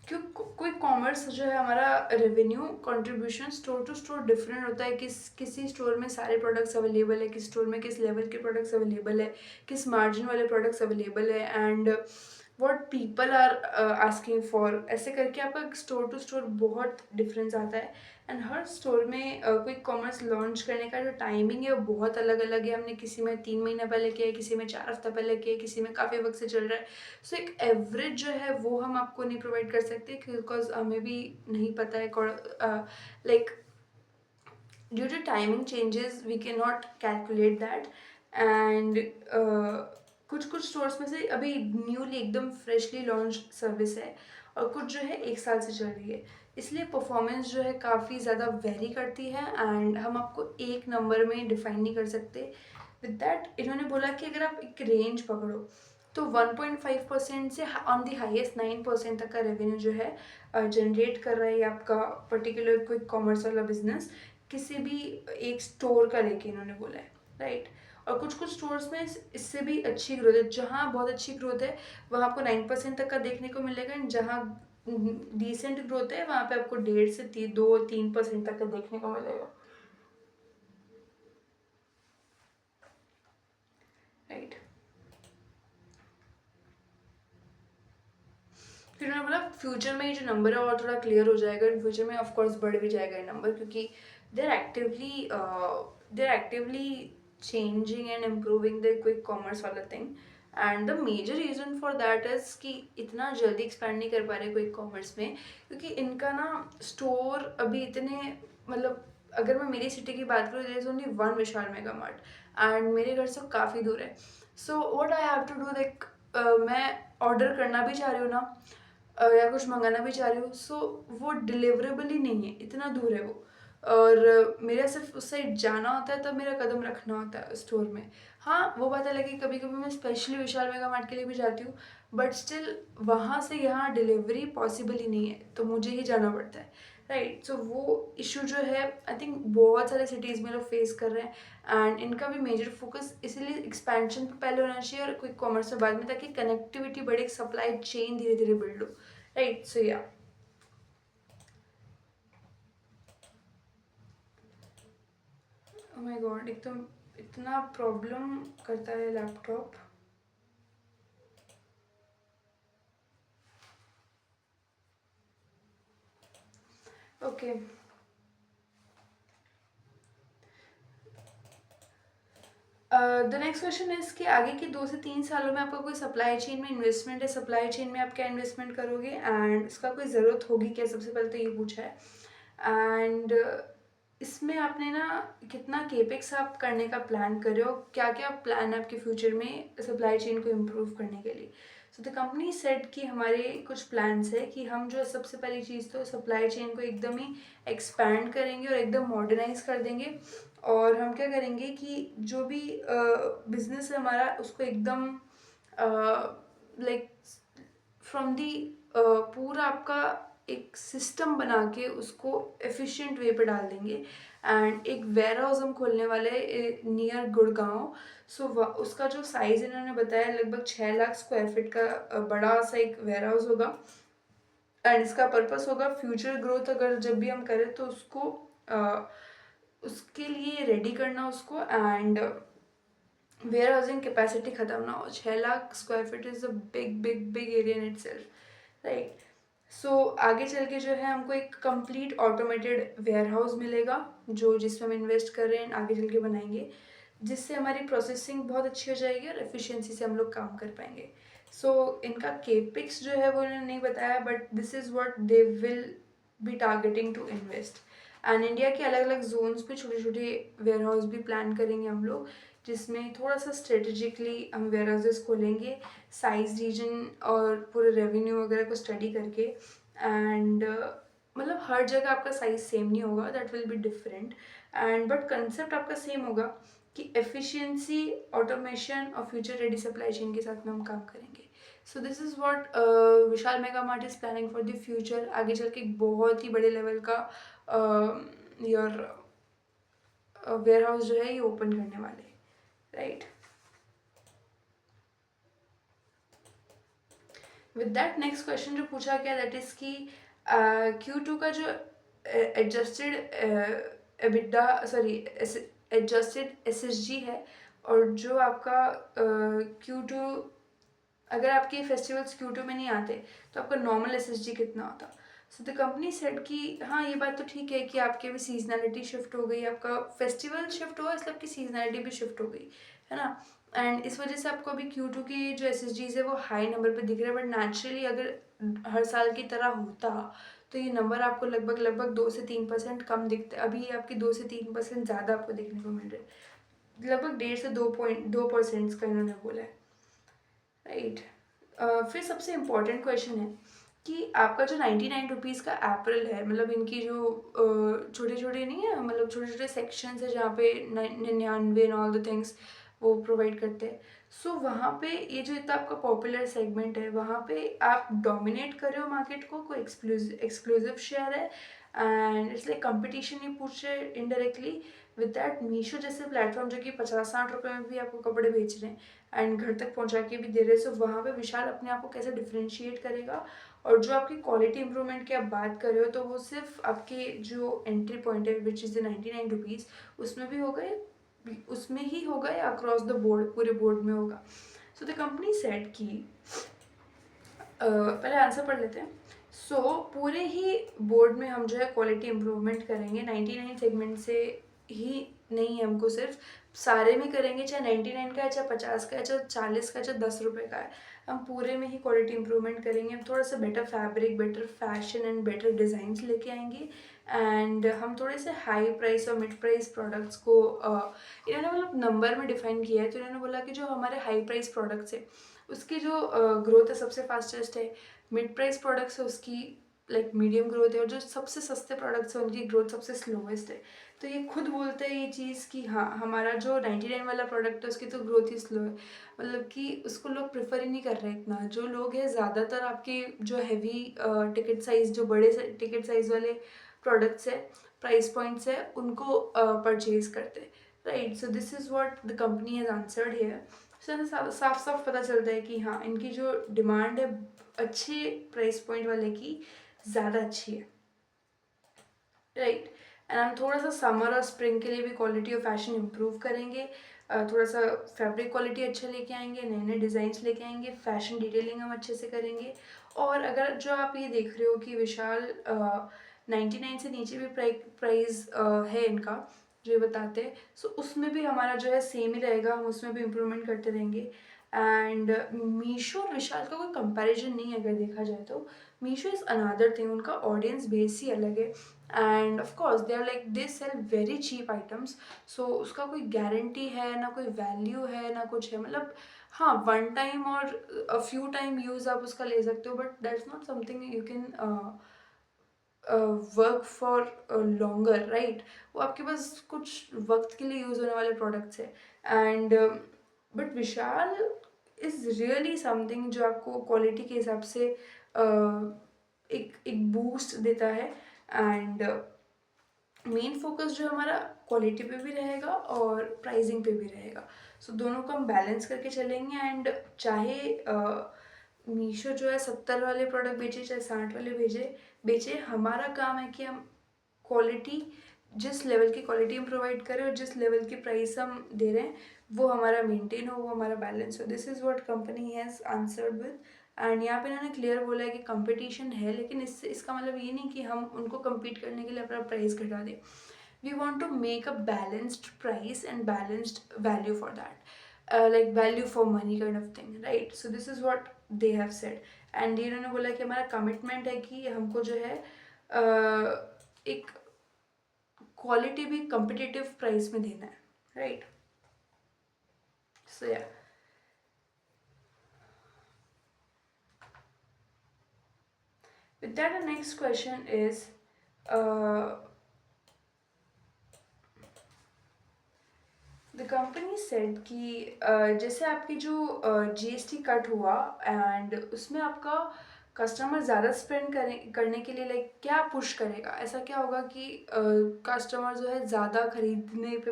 क्यों क्विक कॉमर्स जो है हमारा revenue contribution store to store different होता है। किसी स्टोर में सारे प्रोडक्ट्स अवेलेबल है, किस स्टोर में किस लेवल के प्रोडक्ट्स अवेलेबल है, किस मार्जिन वाले प्रोडक्ट्स अवेलेबल है, and what people are asking for, ऐसे करके आपका स्टोर टू स्टोर बहुत डिफरेंस आता है। एंड हर स्टोर में क्विक कॉमर्स लॉन्च करने का जो टाइमिंग है वो बहुत अलग अलग है। हमने किसी में 3 महीना पहले किया है, किसी में 4 हफ्ता पहले किया है, किसी में काफ़ी वक्त से चल रहा है। सो एक एवरेज जो है वो हम आपको नहीं प्रोवाइड कर सकते, बिकॉज हमें भी नहीं पता है, like due to timing changes we can not calculate that. And कुछ कुछ स्टोर्स में से अभी न्यूली एकदम फ्रेशली लॉन्च सर्विस है, और कुछ जो है 1 साल से चल रही है, इसलिए परफॉर्मेंस जो है काफ़ी ज़्यादा वेरी करती है, एंड हम आपको एक नंबर में डिफाइन नहीं कर सकते। विद दैट इन्होंने बोला कि अगर आप एक रेंज पकड़ो तो 1.5% से ऑन दी हाईएस्ट 9% तक का रेवेन्यू जो है जनरेट कर रहा है ये आपका पर्टिकुलर क्विक कॉमर्स वाला बिजनेस, किसी भी एक स्टोर का लेके इन्होंने बोला है, राइट। और कुछ कुछ स्टोर्स में इससे भी अच्छी ग्रोथ है, जहाँ बहुत अच्छी ग्रोथ है वहाँ आपको 9% तक का देखने को मिलेगा, एंड जहाँ डिसेंट ग्रोथ है वहाँ पे आपको 1.5 से 2-3% तक का देखने को मिलेगा, राइट। फिर उन्होंने बोला फ्यूचर में ये जो नंबर है और थोड़ा क्लियर हो जाएगा, इन फ्यूचर में ऑफ कोर्स बढ़ भी जाएगा ये नंबर, क्योंकि they are actively changing and improving the quick commerce वाला thing. And the major reason for that is कि इतना जल्दी एक्सपैंड नहीं कर पा रहे क्विक कॉमर्स में, क्योंकि इनका ना स्टोर अभी इतने, मतलब अगर मैं मेरी सिटी की बात करूँ, there is only one Vishal mega Mart and मेरे घर से काफ़ी दूर है। So what I have to do, like मैं ऑर्डर करना भी चाह रही हूँ ना, या कुछ मंगाना भी चाह रही हूँ, सो वो डिलीवरेबल ही नहीं है, इतना दूर है वो। और मेरा सिर्फ उस साइड जाना होता है, तब मेरा कदम रखना होता है स्टोर में। हाँ, वो बात अलग है, कभी कभी मैं स्पेशली विशाल मेगा मार्ट के लिए भी जाती हूँ, बट स्टिल वहाँ से यहाँ डिलीवरी पॉसिबल ही नहीं है, तो मुझे ही जाना पड़ता है, राइट। सो वो इशू जो है आई थिंक बहुत सारे सिटीज़ में लोग फेस कर रहे हैं, एंड इनका भी मेजर फोकस इसीलिए एक्सपेंशन पे पहले होना चाहिए और क्विक कॉमर्स में बाद में, ताकि कनेक्टिविटी बढ़े, सप्लाई चेन धीरे धीरे बिल्ड हो, राइट। सो या, ओह माय गॉड, एकदम इतना प्रॉब्लम करता है laptop. Okay, the next question is कि आगे के 2 से 3 सालों में आपका कोई सप्लाई चेन में इन्वेस्टमेंट है, सप्लाई चेन में आप क्या इन्वेस्टमेंट करोगे एंड इसका कोई ज़रूरत होगी क्या, सबसे पहले तो ये पूछा है। एंड इसमें आपने ना कितना केपेक्स आप करने का प्लान कर रहे हो, क्या क्या प्लान है आपके फ्यूचर में सप्लाई चेन को इम्प्रूव करने के लिए। सो द कंपनी सेट कि हमारे कुछ प्लान्स है कि हम जो सबसे पहली चीज़ तो सप्लाई चेन को एकदम ही एक्सपैंड करेंगे और एकदम मॉडर्नाइज कर देंगे। और हम क्या करेंगे कि जो भी बिजनेस है हमारा उसको एकदम लाइक फ्रॉम दी पूरा आपका एक सिस्टम बना के उसको एफिशिएंट वे पे डाल देंगे। एंड एक वेयर हाउस हम खोलने वाले नियर गुड़गांव। सो उसका जो साइज़ इन्होंने बताया लगभग 6 लाख स्क्वायर फीट का बड़ा सा एक वेयर हाउस होगा। एंड इसका पर्पस होगा फ्यूचर ग्रोथ, अगर जब भी हम करें तो उसको उसके लिए रेडी करना उसको। एंड वेयर हाउसिंग कैपेसिटी खत्म ना हो, 6 lakh square feet is a big big big area in itself, right. So आगे चल के जो है हमको एक कंप्लीट ऑटोमेटेड वेयर हाउस मिलेगा, जो जिसमें हम इन्वेस्ट कर रहे हैं आगे चल के बनाएंगे, जिससे हमारी प्रोसेसिंग बहुत अच्छी हो जाएगी और एफिशिएंसी से हम लोग काम कर पाएंगे। सो इनका केपिक्स जो है वो इन्होंने नहीं बताया, but this is what they will be targeting to invest. And India के अलग अलग जोन्स पे छोटे छोटे वेयर हाउस भी प्लान करेंगे हम लोग, जिसमें थोड़ा सा स्ट्रेटेजिकली हम वेयर हाउसेस खोलेंगे, साइज रीजन और पूरे रेवेन्यू वगैरह को स्टडी करके। एंड मतलब हर जगह आपका साइज सेम नहीं होगा, that will be different. And but concept आपका सेम होगा कि एफिशिएंसी, ऑटोमेशन और फ्यूचर रेडी सप्लाई चेन के साथ में हम काम करेंगे। सो this is what Vishal mega Mart is planning for the future. आगे चल के एक बहुत ही बड़े लेवल का योर वेयर हाउस जो है ये ओपन करने वाले, right. With that next question जो पूछा गया दैट इज कि Q2 का जो adjusted EBITDA, sorry adjusted SSG है, और जो आपका Q2, अगर आपके फेस्टिवल्स Q2 में नहीं आते तो आपका नॉर्मल SSG कितना होता। सो द कंपनी सेड कि हाँ ये बात तो ठीक है कि आपके भी सीजनैलिटी शिफ्ट हो गई, आपका फेस्टिवल शिफ्ट हुआ इसलिए आपकी सीजनैलिटी भी शिफ्ट हो गई, है ना। एंड इस वजह से आपको अभी Q2 की जो SSGs है वो हाई नंबर पे दिख रहे हैं, बट नेचुरली अगर हर साल की तरह होता तो ये नंबर आपको लगभग लगभग 2 से 3% कम दिखते, अभी आपके 2 से 3% ज़्यादा आपको देखने को मिल रहे हैं, लगभग 1.5 से 2% का इन्होंने बोला है, राइट। फिर सबसे इम्पोर्टेंट क्वेश्चन है कि आपका जो 99 रुपीज़ का एप्पल है, मतलब इनकी जो छोटे छोटे नहीं है, मतलब छोटे छोटे सेक्शंस है जहाँ पे 99 एंड ऑल द थिंग्स, वो प्रोवाइड करते हैं। सो वहाँ पे ये जो इतना आपका पॉपुलर सेगमेंट है, वहाँ पे आप डोमिनेट कर रहे हो मार्केट को, कोई एक्सक्लूसिव शेयर है, एंड इट्स लाइक कंपटीशन ही पूछ रहे हैं इनडायरेक्टली। विद दैट मीशो जैसे प्लेटफॉर्म जो कि 50-60 रुपये में भी आपको कपड़े बेच रहे हैं एंड घर तक पहुंचा के भी दे रहे हैं, सो वहाँ पे विशाल अपने आप को कैसे डिफ्रेंशिएट करेगा। और जो आपकी क्वालिटी इंप्रूवमेंट की आप बात कर रहे हो, तो वो सिर्फ आपके जो एंट्री पॉइंट है विच इज़ द 99 रुपीज़, उसमें भी होगा, उसमें ही होगा या अक्रॉस द बोर्ड, पूरे बोर्ड में होगा। सो द कंपनी सेड कि पहले आंसर पढ़ लेते हैं। सो पूरे ही बोर्ड में हम जो है क्वालिटी इम्प्रूवमेंट करेंगे, 99 सेगमेंट से ही नहीं, हमको सिर्फ सारे में करेंगे, चाहे 99 का है, चाहे 50 का है, चाहे 40 का है, चाहे 10 रुपये का है, हम पूरे में ही क्वालिटी इंप्रूवमेंट करेंगे। हम थोड़ा सा better fabric, better fashion and better designs लेके आएंगे, एंड हम थोड़े से हाई प्राइस और मिड प्राइस प्रोडक्ट्स को इन्होंने मतलब नंबर में डिफाइन किया है। तो इन्होंने बोला कि जो हमारे हाई प्राइस प्रोडक्ट्स है उसकी जो ग्रोथ है सबसे फास्टेस्ट है, मिड प्राइस प्रोडक्ट्स है उसकी लाइक मीडियम ग्रोथ है, और जो सबसे सस्ते प्रोडक्ट्स हैं उनकी ग्रोथ सबसे स्लोवेस्ट है। तो ये खुद बोलते हैं ये चीज़ कि हाँ, हमारा जो 99 वाला प्रोडक्ट है उसकी तो ग्रोथ ही स्लो है, मतलब कि उसको लोग प्रेफर ही नहीं कर रहे इतना। जो लोग हैं ज़्यादातर आपके जो हैवी टिकट साइज़, जो बड़े टिकट साइज़ वाले प्रोडक्ट्स है, प्राइस पॉइंट्स है, उनको परचेज करते हैं, right. So this is what the company has answered here. So साफ साफ पता चलता है कि हाँ, इनकी जो डिमांड है अच्छे प्राइस पॉइंट वाले की ज़्यादा अच्छी है, राइट। एंड हम थोड़ा सा समर और स्प्रिंग के लिए भी क्वालिटी और फैशन इम्प्रूव करेंगे, थोड़ा सा फैब्रिक क्वालिटी अच्छा लेके आएंगे, नए नए डिज़ाइंस लेके आएंगे, फैशन डिटेलिंग हम अच्छे से करेंगे। और अगर जो आप ये देख रहे हो कि विशाल 99 से नीचे भी प्राइस है इनका जो ये बताते हैं, सो उसमें भी हमारा जो है सेम ही रहेगा, हम उसमें भी इम्प्रूवमेंट करते रहेंगे। एंड मीशो और विशाल का कोई कंपैरिजन नहीं है अगर देखा जाए तो। मीशो इज़ अनदर थिंग, उनका ऑडियंस बेस ही अलग है, and of course they are like they sell very cheap items. So उसका कोई गारंटी है ना, कोई वैल्यू है ना कुछ है, मतलब हाँ, वन टाइम और अ फ्यू टाइम यूज़ आप उसका ले सकते हो, but that's not something you can work for longer, right. वो आपके पास कुछ वक्त के लिए यूज़ होने वाले प्रोडक्ट्स है, and but Vishal is really something जो आपको क्वालिटी के हिसाब से एक बूस्ट देता है, एंड मेन फोकस जो हमारा क्वालिटी पे भी रहेगा और प्राइसिंग पे भी रहेगा। सो दोनों को हम बैलेंस करके चलेंगे, एंड चाहे मीशो जो है 70 वाले प्रोडक्ट बेचे चाहे 60 वाले बेचे, हमारा काम है कि हम क्वालिटी, जिस लेवल की क्वालिटी हम प्रोवाइड करें और जिस लेवल की प्राइस हम दे रहे हैं वो हमारा मेंटेन हो, वो हमारा बैलेंस हो। This is what company has answered with. And यहाँ पे इन्होंने क्लियर बोला है कि कंपटीशन है, लेकिन इससे इसका मतलब ये नहीं कि हम उनको compete करने के लिए अपना प्राइस घटा दें। We want to make a balanced price and balanced value for that, like value for money kind of thing, right. So this is what they have said. And इन्होंने बोला कि हमारा कमिटमेंट है कि हमको जो है एक क्वालिटी भी कम्पिटिटिव प्राइस में देना है, राइट। सो या with that the next question is the company said कि जैसे आपकी जो जीएसटी कट हुआ एंड उसमें आपका कस्टमर ज़्यादा स्पेंड करने के लिए लाइक क्या पुश करेगा, ऐसा क्या होगा कि कस्टमर जो है ज़्यादा खरीदने पे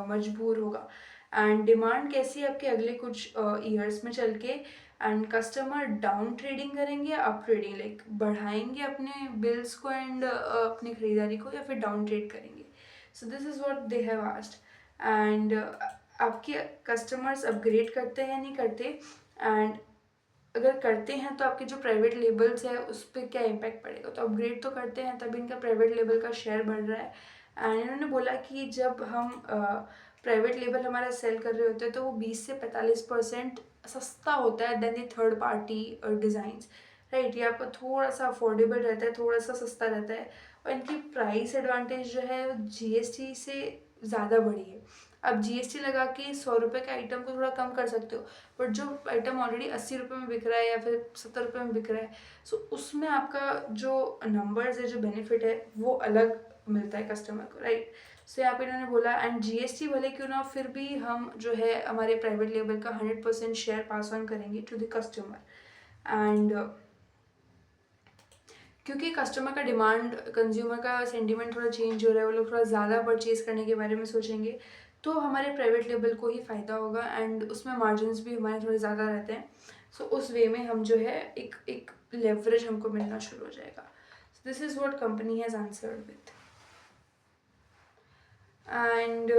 मजबूर होगा, एंड डिमांड कैसी है आपके अगले कुछ ईयर्स में चल के, एंड कस्टमर डाउन ट्रेडिंग करेंगे या अप ट्रेडिंग, लाइक बढ़ाएंगे अपने बिल्स को एंड अपनी खरीदारी को, या फिर डाउन ट्रेड करेंगे। सो this is what they have asked. And आपके कस्टमर्स अपग्रेड करते हैं या नहीं करते, एंड अगर करते हैं तो आपके जो प्राइवेट लेबल्स है उस पर क्या इम्पैक्ट पड़ेगा। तो अपग्रेड तो करते हैं तभी इनका प्राइवेट लेबल का शेयर बढ़ रहा है। एंड इन्होंने बोला कि जब हम प्राइवेट लेबल हमारा सेल कर रहे होते हैं तो वो 20 से 45% सस्ता होता है than the third party designs, right. ये आपका थोड़ा सा अफोर्डेबल रहता है, थोड़ा सा सस्ता रहता है, और इनकी प्राइस एडवांटेज जो है जीएसटी से ज़्यादा बड़ी है। आप जीएसटी लगा के 100 रुपये के आइटम को थोड़ा कम कर सकते हो, बट जो आइटम ऑलरेडी 80 रुपये में बिक रहा है या फिर 70 रुपये में बिक रहा है, सो उसमें आपका जो नंबर्स है, जो बेनिफिट है, वो अलग मिलता है कस्टमर को, राइट। सो यहाँ पे इन्होंने बोला एंड जीएसटी भले क्यों ना, फिर भी हम जो है हमारे प्राइवेट लेबल का 100% शेयर पास ऑन करेंगे टू द कस्टमर। एंड क्योंकि कस्टमर का डिमांड, कंज्यूमर का सेंटीमेंट थोड़ा चेंज हो रहा है, वो लोग थोड़ा ज़्यादा परचेज़ करने के बारे में सोचेंगे, तो हमारे प्राइवेट लेबल को ही फ़ायदा होगा एंड उसमें मार्जिन्स भी हमारे थोड़े ज़्यादा रहते हैं। सो उस वे में हम जो है एक एक लेवरेज हमको मिलना शुरू हो जाएगा। सो this is what company has answered with. And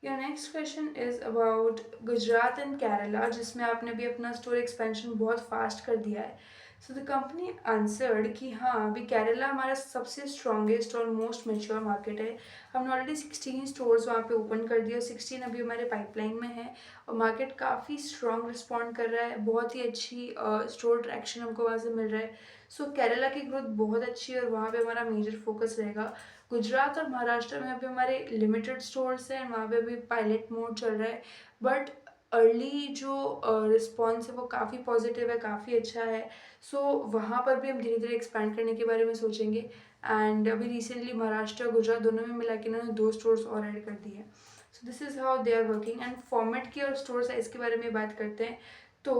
your next question is about Gujarat and Kerala, जिसमें आपने भी अपना स्टोर एक्सपेंशन बहुत फास्ट कर दिया है। सो द कंपनी आंसर्ड कि हाँ, अभी केरला हमारा सबसे स्ट्रॉन्गेस्ट और मोस्ट मेच्योर मार्केट है। हमने ऑलरेडी 16 स्टोर्स वहाँ पे ओपन कर दिया, 16 अभी हमारे पाइपलाइन में है और मार्केट काफ़ी स्ट्रॉन्ग रिस्पॉन्ड कर रहा है, बहुत ही अच्छी स्टोर ट्रैक्शन हमको वहाँ से मिल रहा है। सो केरला की ग्रोथ बहुत अच्छी है और वहाँ पे हमारा मेजर फोकस रहेगा। गुजरात और महाराष्ट्र में अभी हमारे लिमिटेड स्टोर्स हैं, वहाँ पे अभी पायलट मोड चल रहा है, बट अर्ली जो रिस्पॉन्स है वो काफ़ी पॉजिटिव है, काफ़ी अच्छा है। सो वहाँ पर भी हम धीरे धीरे एक्सपैंड करने के बारे में सोचेंगे। एंड अभी रिसेंटली महाराष्ट्र और गुजरात दोनों में मिला के इन्होंने 2 स्टोर्स और ऐड कर दिए हैं। So this is how they are working. And format की और स्टोर साइज़ के बारे में बात करते हैं तो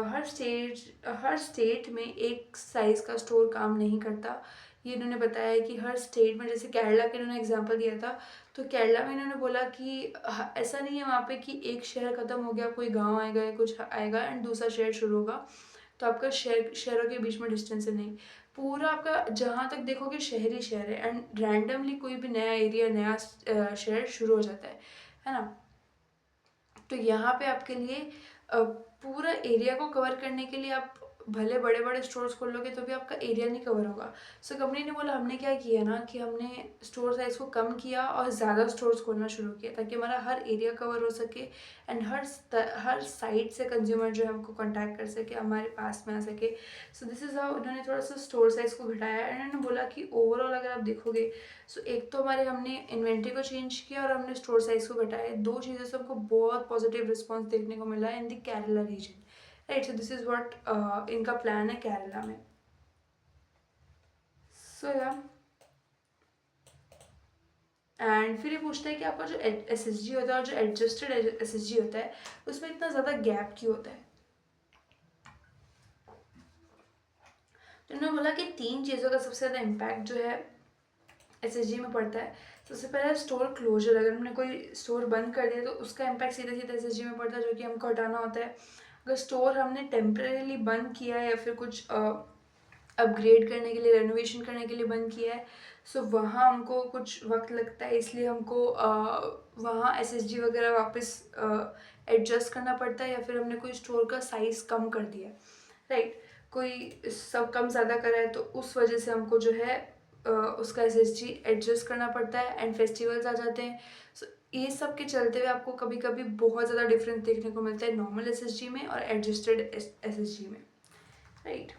हर स्टेट में एक साइज़ का स्टोर काम नहीं करता। ये इन्होंने बताया कि हर स्टेट में, जैसे केरला के इन्होंने एग्जांपल दिया था, तो केरला में इन्होंने बोला कि ऐसा नहीं है वहाँ पे कि एक शहर ख़त्म हो गया, कोई गांव आएगा या कुछ आएगा एंड दूसरा शहर शुरू होगा, तो आपका शहरों के बीच में डिस्टेंस है, नहीं। पूरा आपका जहाँ तक देखोगे शहर ही शहर है एंड रैंडमली कोई भी नया एरिया, नया शहर शुरू हो जाता है ना। तो यहाँ पे आपके लिए पूरा एरिया को कवर करने के लिए आप भले बड़े बड़े स्टोर्स खोल लोगे तो भी आपका एरिया नहीं कवर होगा। सो कंपनी ने बोला हमने क्या किया ना कि हमने स्टोर साइज़ को कम किया और ज़्यादा स्टोर्स खोलना शुरू किया ताकि हमारा हर एरिया कवर हो सके एंड हर साइड से कंज्यूमर जो है हमको कांटेक्ट कर सके, हमारे पास में आ सके। सो दिस इज़ हाउ उन्होंने थोड़ा सा स्टोर साइज़ को घटाया एंड उन्होंने बोला कि ओवरऑल अगर आप देखोगे, सो एक तो हमारे हमने इन्वेंट्री को चेंज किया और हमने स्टोर साइज को घटाया। 2 चीज़ों से हमको बहुत पॉजिटिव रिस्पॉन्स देखने को मिला in the Kerala region, right. So this is what इनका प्लान है केरला में। सो या एंड फिर ये पूछता है कि आपका जो एसएसजी होता है और जो एडजस्टेड एसएसजी होता है उसमें इतना ज़्यादा गैप क्यों होता है। तो उन्होंने बोला कि 3 चीज़ों का सबसे ज़्यादा इम्पैक्ट जो है एसएसजी में पड़ता है। सबसे पहले स्टोर क्लोजर, अगर हमने कोई स्टोर बंद कर दिया तो उसका इम्पैक्ट सीधे सीधे एसएसजी में पड़ता है, जो कि हमको हटाना होता है। अगर स्टोर हमने टेम्परेली बंद किया है या फिर कुछ अपग्रेड करने के लिए, रेनोवेशन करने के लिए बंद किया है, सो वहाँ हमको कुछ वक्त लगता है, इसलिए हमको वहाँ एसएसजी वगैरह वापस एडजस्ट करना पड़ता है, या फिर हमने कोई स्टोर का साइज़ कम कर दिया, राइट। कोई सब कम ज़्यादा करा है तो उस वजह से हमको जो है उसका एसएसजी एडजस्ट करना पड़ता है एंड फेस्टिवल्स आ जाते हैं। सो ये सब के चलते हुए आपको कभी कभी बहुत ज़्यादा डिफरेंस देखने को मिलता है नॉर्मल एसएसजी में और एडजस्टेड एसएसजी में, राइट।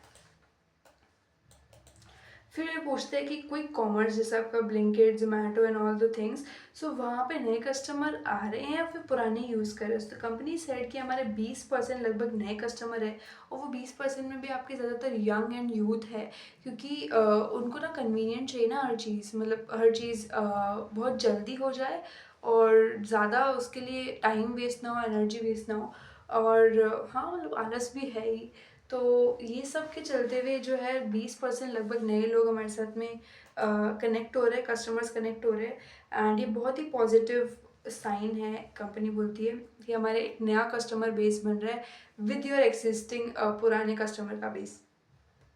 फिर ये पूछते हैं कि कोई कॉमर्स जैसा आपका Blinkit, Zomato and all the things, so वहाँ पे नए कस्टमर आ रहे हैं या फिर पुराने यूज़ कर रहे हैं। तो कंपनी सेड कि हमारे 20% लगभग नए कस्टमर है और वो 20% में भी आपके ज़्यादातर यंग एंड यूथ है, क्योंकि उनको ना कन्वीनियंट चाहिए ना हर चीज़, मतलब हर चीज़ बहुत जल्दी हो जाए और ज़्यादा उसके लिए टाइम वेस्ट ना हो, एनर्जी वेस्ट ना हो, और हाँ मतलब आलस भी है ही। तो ये सब के चलते हुए जो है 20% लगभग नए लोग हमारे साथ में कनेक्ट हो रहे हैं, कस्टमर्स कनेक्ट हो रहे हैं एंड ये बहुत ही पॉजिटिव साइन है। कंपनी बोलती है कि हमारे एक नया कस्टमर बेस बन रहा है विद योर एक्सिस्टिंग पुराने कस्टमर का बेस।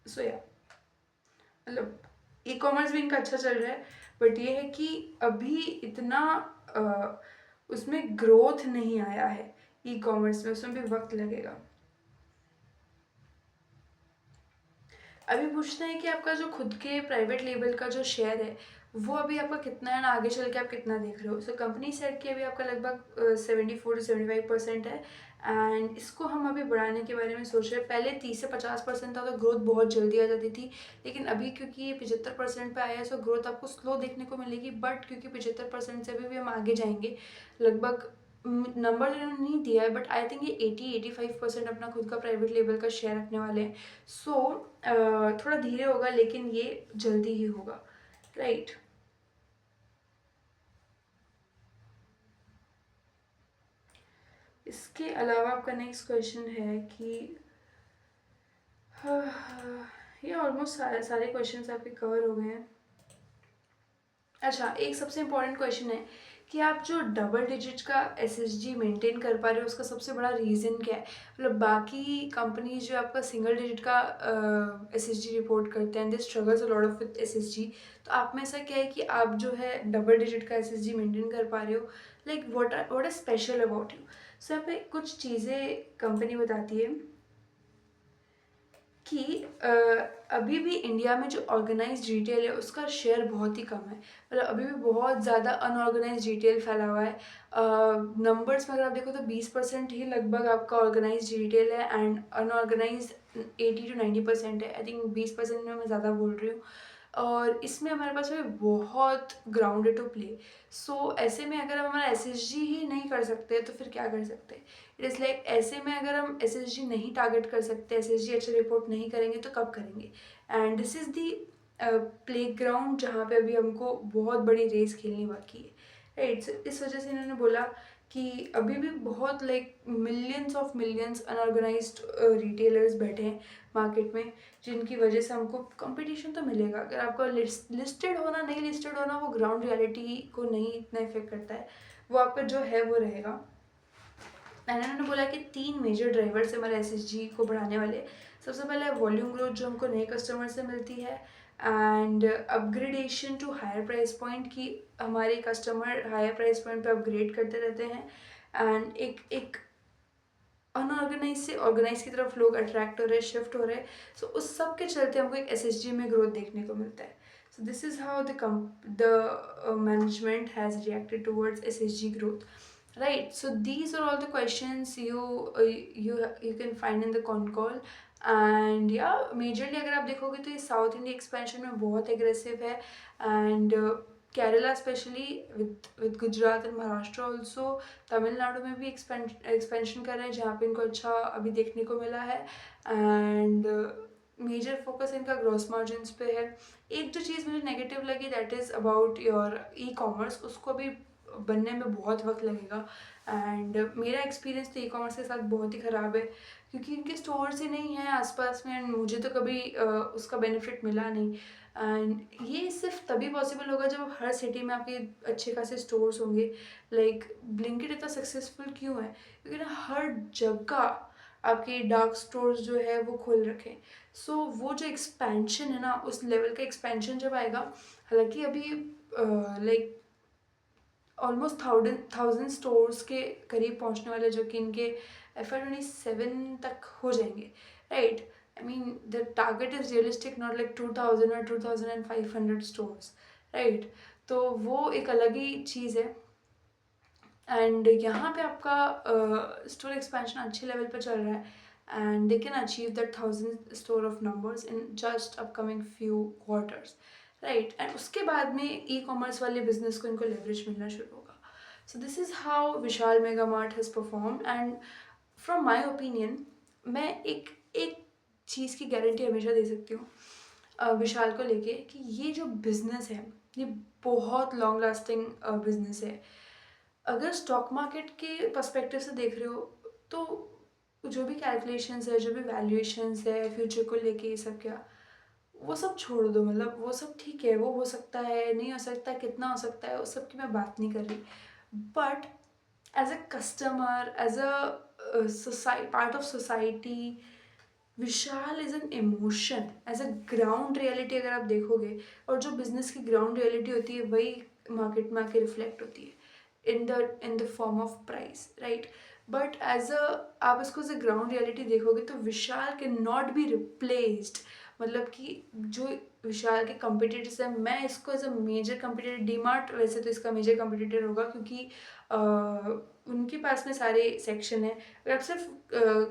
सो या मतलब ई कॉमर्स भी इनका अच्छा चल रहा है, बट ये है कि अभी इतना उसमें ग्रोथ नहीं आया है ई कॉमर्स में, उसमें भी वक्त लगेगा। अभी पूछना है कि आपका जो खुद के प्राइवेट लेबल का जो शेयर है वो अभी आपका कितना है ना, आगे चल के आप कितना देख रहे हो। सो कंपनी सेट की अभी आपका लगभग 74 to 75% है एंड इसको हम अभी बढ़ाने के बारे में सोच रहे हैं। पहले 30 से 50% था तो ग्रोथ बहुत जल्दी आ जाती थी, लेकिन अभी क्योंकि ये 75% पे आया है सो ग्रोथ आपको स्लो देखने को मिलेगी, बट क्योंकि 75% से अभी भी हम आगे जाएंगे, लगभग नंबर इन्होंने नहीं दिया है, बट आई थिंक ये 80-85% अपना खुद का प्राइवेट लेबल का शेयर रखने वाले हैं। सो थोड़ा धीरे होगा, लेकिन ये जल्दी ही होगा, राइट। इसके अलावा आपका नेक्स्ट क्वेश्चन है कि ये ऑलमोस्ट सारे सारे क्वेश्चन आपके कवर हो गए हैं। अच्छा, एक सबसे इम्पोर्टेंट क्वेश्चन है कि आप जो डबल डिजिट का एसएसजी मेंटेन कर पा रहे हो, उसका सबसे बड़ा रीज़न क्या है? मतलब बाकी कंपनीज जो आपका सिंगल डिजिट का एसएसजी रिपोर्ट करते हैं, they struggles a lot of with SSG. तो आप में ऐसा क्या है कि आप जो है डबल डिजिट का एसएसजी मेंटेन कर पा रहे हो? Like what is special about you? So यहाँ पे कुछ चीज़ें कंपनी बताती है कि अभी भी इंडिया में जो ऑर्गेनाइज्ड रिटेल है उसका शेयर बहुत ही कम है। मतलब अभी भी बहुत ज़्यादा अनऑर्गेनाइज्ड रिटेल फैला हुआ है। नंबर्स में अगर आप देखो तो 20% ही लगभग आपका ऑर्गेनाइज्ड रिटेल है, एंड अनऑर्गेनाइज्ड 80 to 90% है। आई थिंक 20% में मैं ज़्यादा बोल रही हूँ। और इसमें हमारे पास में बहुत ग्राउंड है टू प्ले। सो ऐसे में अगर हम हमारा एसएसजी ही नहीं कर सकते तो फिर क्या कर सकते हैं? इट इज़ लाइक ऐसे में अगर हम एसएसजी नहीं टारगेट कर सकते, एसएसजी अच्छा रिपोर्ट नहीं करेंगे तो कब करेंगे? And this is the play ground जहाँ पे अभी हमको बहुत बड़ी रेस खेलनी बाकी है, राइट। इस वजह से इन्होंने बोला कि अभी भी बहुत like millions of millions unorganised retailers बैठे हैं मार्केट में, जिनकी वजह से हमको कंपटीशन तो मिलेगा। अगर आपका लिस्टेड होना नहीं लिस्टेड होना वो ग्राउंड रियलिटी को नहीं इतना इफेक्ट करता है, वो आपका जो है वो रहेगा। एंड उन्होंने बोला कि 3 मेजर ड्राइवर्स हमारे एसएसजी को बढ़ाने वाले। सबसे पहले है वॉल्यूम ग्रोथ जो हमको नए कस्टमर से मिलती है, and upgradation to higher price point की हमारे कस्टमर हायर प्राइस पॉइंट पे अपग्रेड करते रहते हैं। एंड एक एक अनऑर्गेनाइज से ऑर्गेनाइज की तरफ लोग अट्रैक्ट हो रहे हैं, शिफ्ट हो रहे हैं। सो उस सब के चलते हमको एक एसएसजी में ग्रोथ देखने को मिलता है। सो this is how the management has reacted towards SSG growth, right? So these are all the questions you can find in the con call. And yeah, majorly अगर आप देखोगे तो ये साउथ इंडिया एक्सपेंशन में बहुत एग्रेसिव है, and Kerala specially with Gujarat and Maharashtra also, Tamil Nadu में भी एक्सपेंशन कर रहे हैं जहाँ पे इनको अच्छा अभी देखने को मिला है। एंड मेजर फोकस इनका ग्रॉस मार्जिन्स पे है। एक जो चीज़ मुझे नेगेटिव लगी that is about your e commerce, उसको भी बनने में बहुत वक्त लगेगा। एंड मेरा एक्सपीरियंस तो ई कॉमर्स के साथ बहुत ही ख़राब है, क्योंकि इनके स्टोर्स ही नहीं हैं आसपास में, एंड मुझे तो कभी उसका बेनिफिट मिला नहीं। एंड ये सिर्फ तभी पॉसिबल होगा जब हर सिटी में आपके अच्छे खासे स्टोर्स होंगे। लाइक ब्लिंकिट इतना सक्सेसफुल क्यों है? क्योंकि ना हर जगह आपके डार्क स्टोर्स जो है वो खोल रखे। सो वो जो एक्सपेंशन है ना, उस लेवल का एक्सपेंशन जब आएगा, हालांकि अभी लाइक ऑलमोस्ट थाउजेंड स्टोर्स के करीब पहुंचने वाले, जो कि इनके FY27 तक हो जाएंगे, right. I mean the target is realistic, not like 2000 और 2500 स्टोर्स, राइट। तो वो एक अलग ही चीज़ है। एंड यहाँ पे आपका स्टोर एक्सपेंशन अच्छे लेवल पर चल रहा है, and they can achieve that 1000 store of numbers in just upcoming few quarters, right. And उसके बाद में ई कॉमर्स वाले बिजनेस को इनको लेवरेज मिलना शुरू होगा। सो this is how Vishal mega mart has perform. And from my opinion, मैं एक एक चीज़ की गारंटी हमेशा दे सकती हूँ विशाल को लेके, कि ये जो बिज़नेस है ये बहुत लॉन्ग लास्टिंग बिजनेस है। अगर स्टॉक मार्केट के पर्सपेक्टिव से देख रहे हो तो जो भी कैलकुलेशंस है, जो भी वैल्यूएशंस है फ्यूचर को लेके, ये सब क्या, वो सब छोड़ दो। मतलब वो सब ठीक है, वो हो सकता है, नहीं हो सकता, कितना हो सकता है, उस सब की मैं बात नहीं कर रही। But as a customer, as a part of society, Vishal is an emotion, as a ground reality अगर आप देखोगे, और जो बिजनेस की ग्राउंड रियलिटी होती है वही मार्केट में आके रिफ्लेक्ट होती है in the form of price, right. But as a आप इसको एज अ ग्राउंड रियलिटी देखोगे तो Vishal can not be replaced. मतलब कि जो विशाल के कंपिटिटर्स हैं, मैं इसको as a major competitor, DMart वैसे तो इसका मेजर कंपिटिटर होगा, क्योंकि उनके पास में सारे सेक्शन है। अगर आप सिर्फ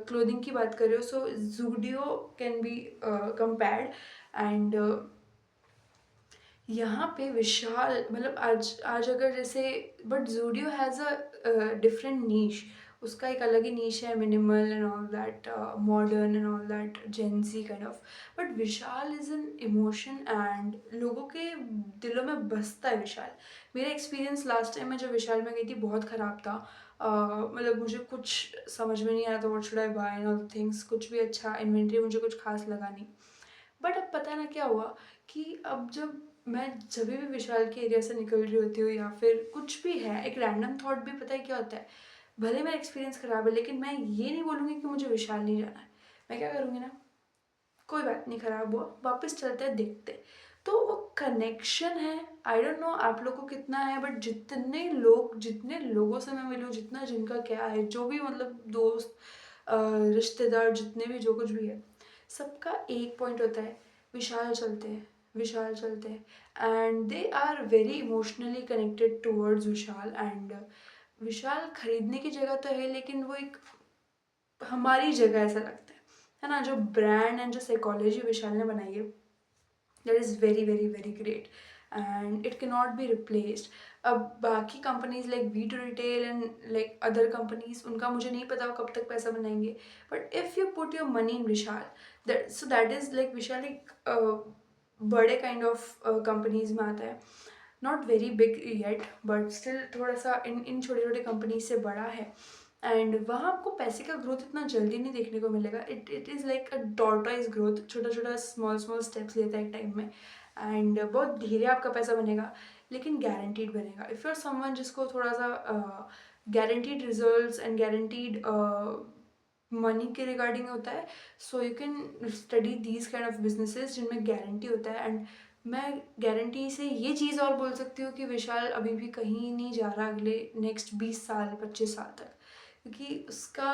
क्लोथिंग की बात कर रहे हो, so Zudio can be compared. And यहाँ पे विशाल मतलब आज आज अगर जैसे but Zudio has a different niche. उसका एक अलग ही नीश है, minimal and all that, modern and all that, Gen Z kind of. But Vishal is an emotion and लोगों के दिलों में बसता है विशाल। मेरा एक्सपीरियंस लास्ट टाइम मैं जब विशाल में गई थी बहुत ख़राब था। मतलब मुझे कुछ समझ में नहीं आया था, what should I buy and all things. कुछ भी अच्छा इन्वेंट्री मुझे कुछ खास लगा नहीं। बट अब पता ना क्या हुआ कि अब जब मैं जब भी विशाल के एरिया से निकल रही होती हूँ या फिर कुछ भी है, एक रैंडम थॉट भी पता है क्या होता है, भले मेरा एक्सपीरियंस खराब है लेकिन मैं ये नहीं बोलूँगी कि मुझे विशाल नहीं जाना है। मैं क्या करूँगी ना, कोई बात नहीं, खराब हुआ, वापस चलते हैं, देखते हैं। तो वो कनेक्शन है। आई डोंट नो आप लोग को कितना है, बट जितने लोगों से मैं मिली हूँ, जितना जिनका क्या है, जो भी मतलब दोस्त, रिश्तेदार, जितने भी जो कुछ भी है, सबका एक पॉइंट होता है, विशाल चलते हैं, विशाल चलते हैं। And they are very emotionally connected towards Vishal. And Vishal खरीदने की जगह तो है लेकिन वो एक हमारी जगह ऐसा लगता है ना। जो ब्रांड एंड जो साइकोलॉजी विशाल ने बनाई है, that is very very very great and it can not be replaced. अब बाकी companies like V two retail and like other companies, उनका मुझे नहीं पता वो कब तक पैसा बनाएंगे। But if you put your money in Vishal, that so that is like Vishal एक बड़े काइंड ऑफ कंपनीज में आता है। Not very big yet but still थोड़ा सा इन इन छोटे छोटे कंपनी से बड़ा है। एंड वहाँ आपको पैसे का ग्रोथ इतना जल्दी नहीं देखने को मिलेगा। It is like a tortoise growth, छोटा छोटा स्मॉल स्मॉल स्टेप्स लेता है एक टाइम में। एंड बहुत धीरे आपका पैसा बनेगा लेकिन गारंटीड बनेगा। इफ़ यू आर समवन जिसको थोड़ा सा guaranteed results and guaranteed money के रिगार्डिंग होता है, so you can study these kind of businesses जिनमें गारंटी होता है। एंड मैं गारंटी से ये चीज़ और बोल सकती हूँ कि विशाल अभी भी कहीं नहीं जा रहा अगले नेक्स्ट 20 साल 25 साल तक, क्योंकि उसका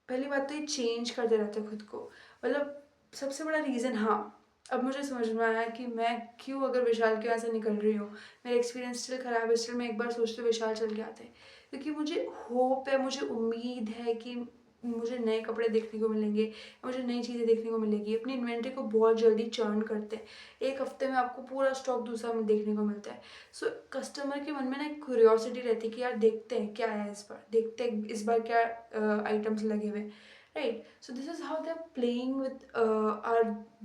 पहली बात तो ये चेंज करते रहते हैं खुद को। मतलब सबसे बड़ा रीज़न, हाँ, अब मुझे समझ में आया कि मैं क्यों अगर विशाल के यहाँ से निकल रही हूँ, मेरा एक्सपीरियंस स्टिल ख़राब है, स्टिल मैं एक बार सोचती हूँ विशाल चल के आते हैं। क्योंकि मुझे होप है, मुझे उम्मीद है कि मुझे नए कपड़े देखने को मिलेंगे, मुझे नई चीज़ें देखने को मिलेगी। अपनी इन्वेंट्री को बहुत जल्दी चर्न करते हैं, एक हफ्ते में आपको पूरा स्टॉक दूसरा में देखने को मिलता है। सो कस्टमर के मन में ना एक क्यूरियोसिटी रहती है कि यार देखते हैं क्या है इस बार, देखते हैं इस बार क्या आइटम्स लगे हुए, right. So this is how they are playing with our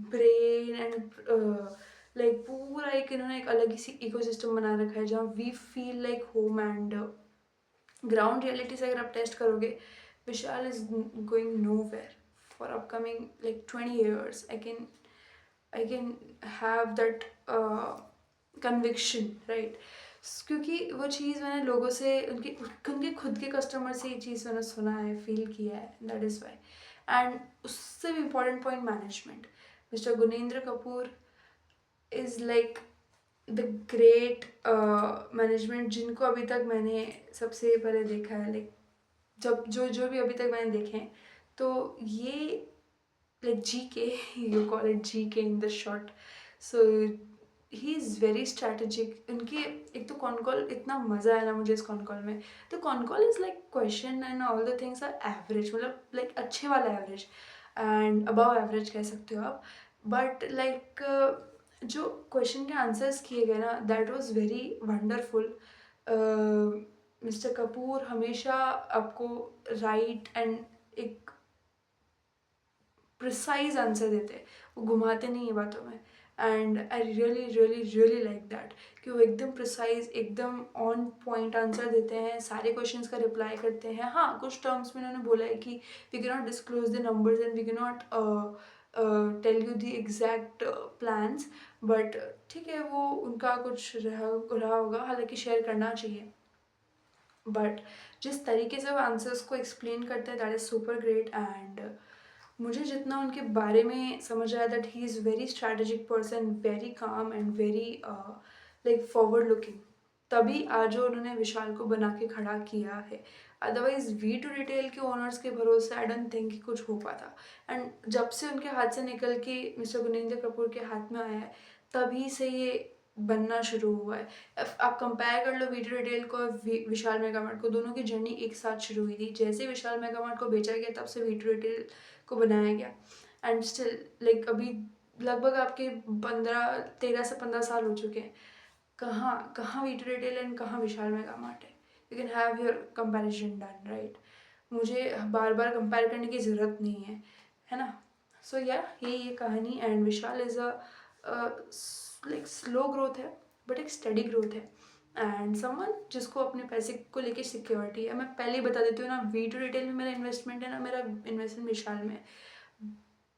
brain and like पूरा एक इन्होंने एक अलग ही सी इकोसिस्टम बना रखा है जहाँ we feel like home. And ground reality से अगर आप टेस्ट करोगे, Vishal is going nowhere for upcoming like 20 years। I can have that conviction, right? क्योंकि वो चीज़ मैंने लोगों से, उनके खुद के कस्टमर से ये चीज़ मैंने सुना है, फील किया है, दैट इज़ वाई। एंड उससे भी important point, management. Mister Gunender Kapoor is like the great management जिनको अभी तक मैंने सबसे पहले देखा है। लाइक जब जो जो भी अभी तक मैंने देखे हैं, तो ये like GK, you call it GK in the short. So he is very strategic। उनके एक तो कॉन कॉल इतना मज़ा आया ना मुझे इस कॉन कॉल में। तो con call is like question and all the things are average, मतलब लाइक अच्छे वाला एवरेज एंड अबव एवरेज कह सकते हो आप। बट लाइक जो क्वेश्चन के आंसर्स किए गए ना, that was very wonderful. Mister Kapoor हमेशा आपको राइट एंड एक प्रिसाइज आंसर देते हैं, वो घुमाते नहीं है बातों में। And I really really really like that कि वो एकदम प्रिसाइज, एकदम ऑन पॉइंट आंसर देते हैं, सारे क्वेश्चंस का रिप्लाई करते हैं। हाँ, कुछ टर्म्स में उन्होंने बोला है कि we can not disclose the numbers and we can not tell you the exact plans, but ठीक है, वो उनका कुछ रहा होगा, हालांकि शेयर करना चाहिए। बट जिस तरीके से वो आंसर्स को एक्सप्लेन करते हैं, that is super great. And मुझे जितना उनके बारे में समझ आया, that he is very strategic person, very calm and very like forward looking. तभी आज जो उन्होंने विशाल को बना के खड़ा किया है। अदरवाइज वी टू रिटेल के ओनर्स के भरोसे आई डोंट थिंक कि कुछ हो पाता। एंड जब से उनके हाथ से निकल के मिस्टर गुनेंद्र कपूर के हाथ में आया है, तभी से ये बनना शुरू हुआ है। आप कंपेयर कर लो वी टू रिटेल को और विशाल मेगामार्ट को, दोनों की जर्नी एक साथ शुरू हुई थी। जैसे विशाल मेगामार्ट को बेचा गया, तब से वी टू रिटेल को बनाया गया। एंड स्टिल लाइक अभी लगभग आपके 13 से 15 साल हो चुके हैं, कहाँ कहाँ वी टू रिटेल एंड कहाँ विशाल मेगा मार्ट है। You can have your comparison done, right. मुझे बार बार कंपेयर करने की ज़रूरत नहीं है ना। सो या ये कहानी। And Vishal is a like slow growth है बट एक स्टडी ग्रोथ है। एंड समवन जिसको अपने पैसे को लेके सिक्योरिटी है। मैं पहले ही बता देती हूँ ना, वी टू रिटेल में मेरा इन्वेस्टमेंट है ना, मेरा इन्वेस्टमेंट विशाल में है।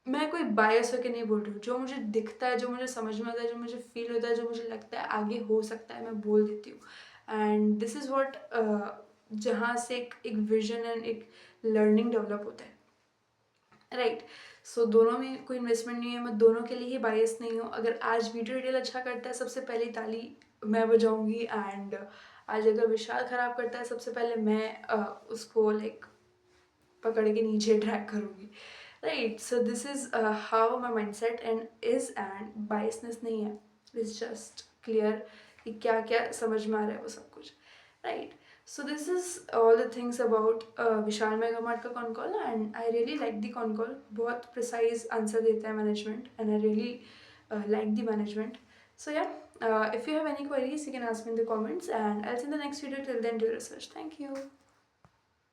मैं कोई बायस होकर नहीं बोल रही हूँ, जो मुझे दिखता है, जो मुझे समझ में आता है, जो मुझे फील होता है, जो मुझे लगता है आगे हो सकता है, मैं बोल देती हूँ। एंड दिस इज़ वॉट जहाँ से एक विजन एंड एक लर्निंग डेवलप होता है, राइट। सो दोनों में कोई इन्वेस्टमेंट नहीं है, मैं दोनों के लिए ही बायस नहीं हूँ। अगर आज वीडियो रिटेल अच्छा करता है, सबसे पहली ताली मैं बजाऊंगी। एंड आज अगर विशाल ख़राब करता है, सबसे पहले मैं उसको लाइक पकड़ के नीचे ड्रैग करूँगी, right. So this is how my mind set and is. And biasness नहीं है, इट्स जस्ट क्लियर कि क्या क्या समझ में आ रहा है वो सब कुछ, right. So this is all the things about Vishal mega mart का con call. And I really like the con call, बहुत प्रिसाइज आंसर देता है management and I really like the management. So yeah, if you have any queries, you can ask me in the comments and I'll see you in the next video. Till then, do research. Thank you.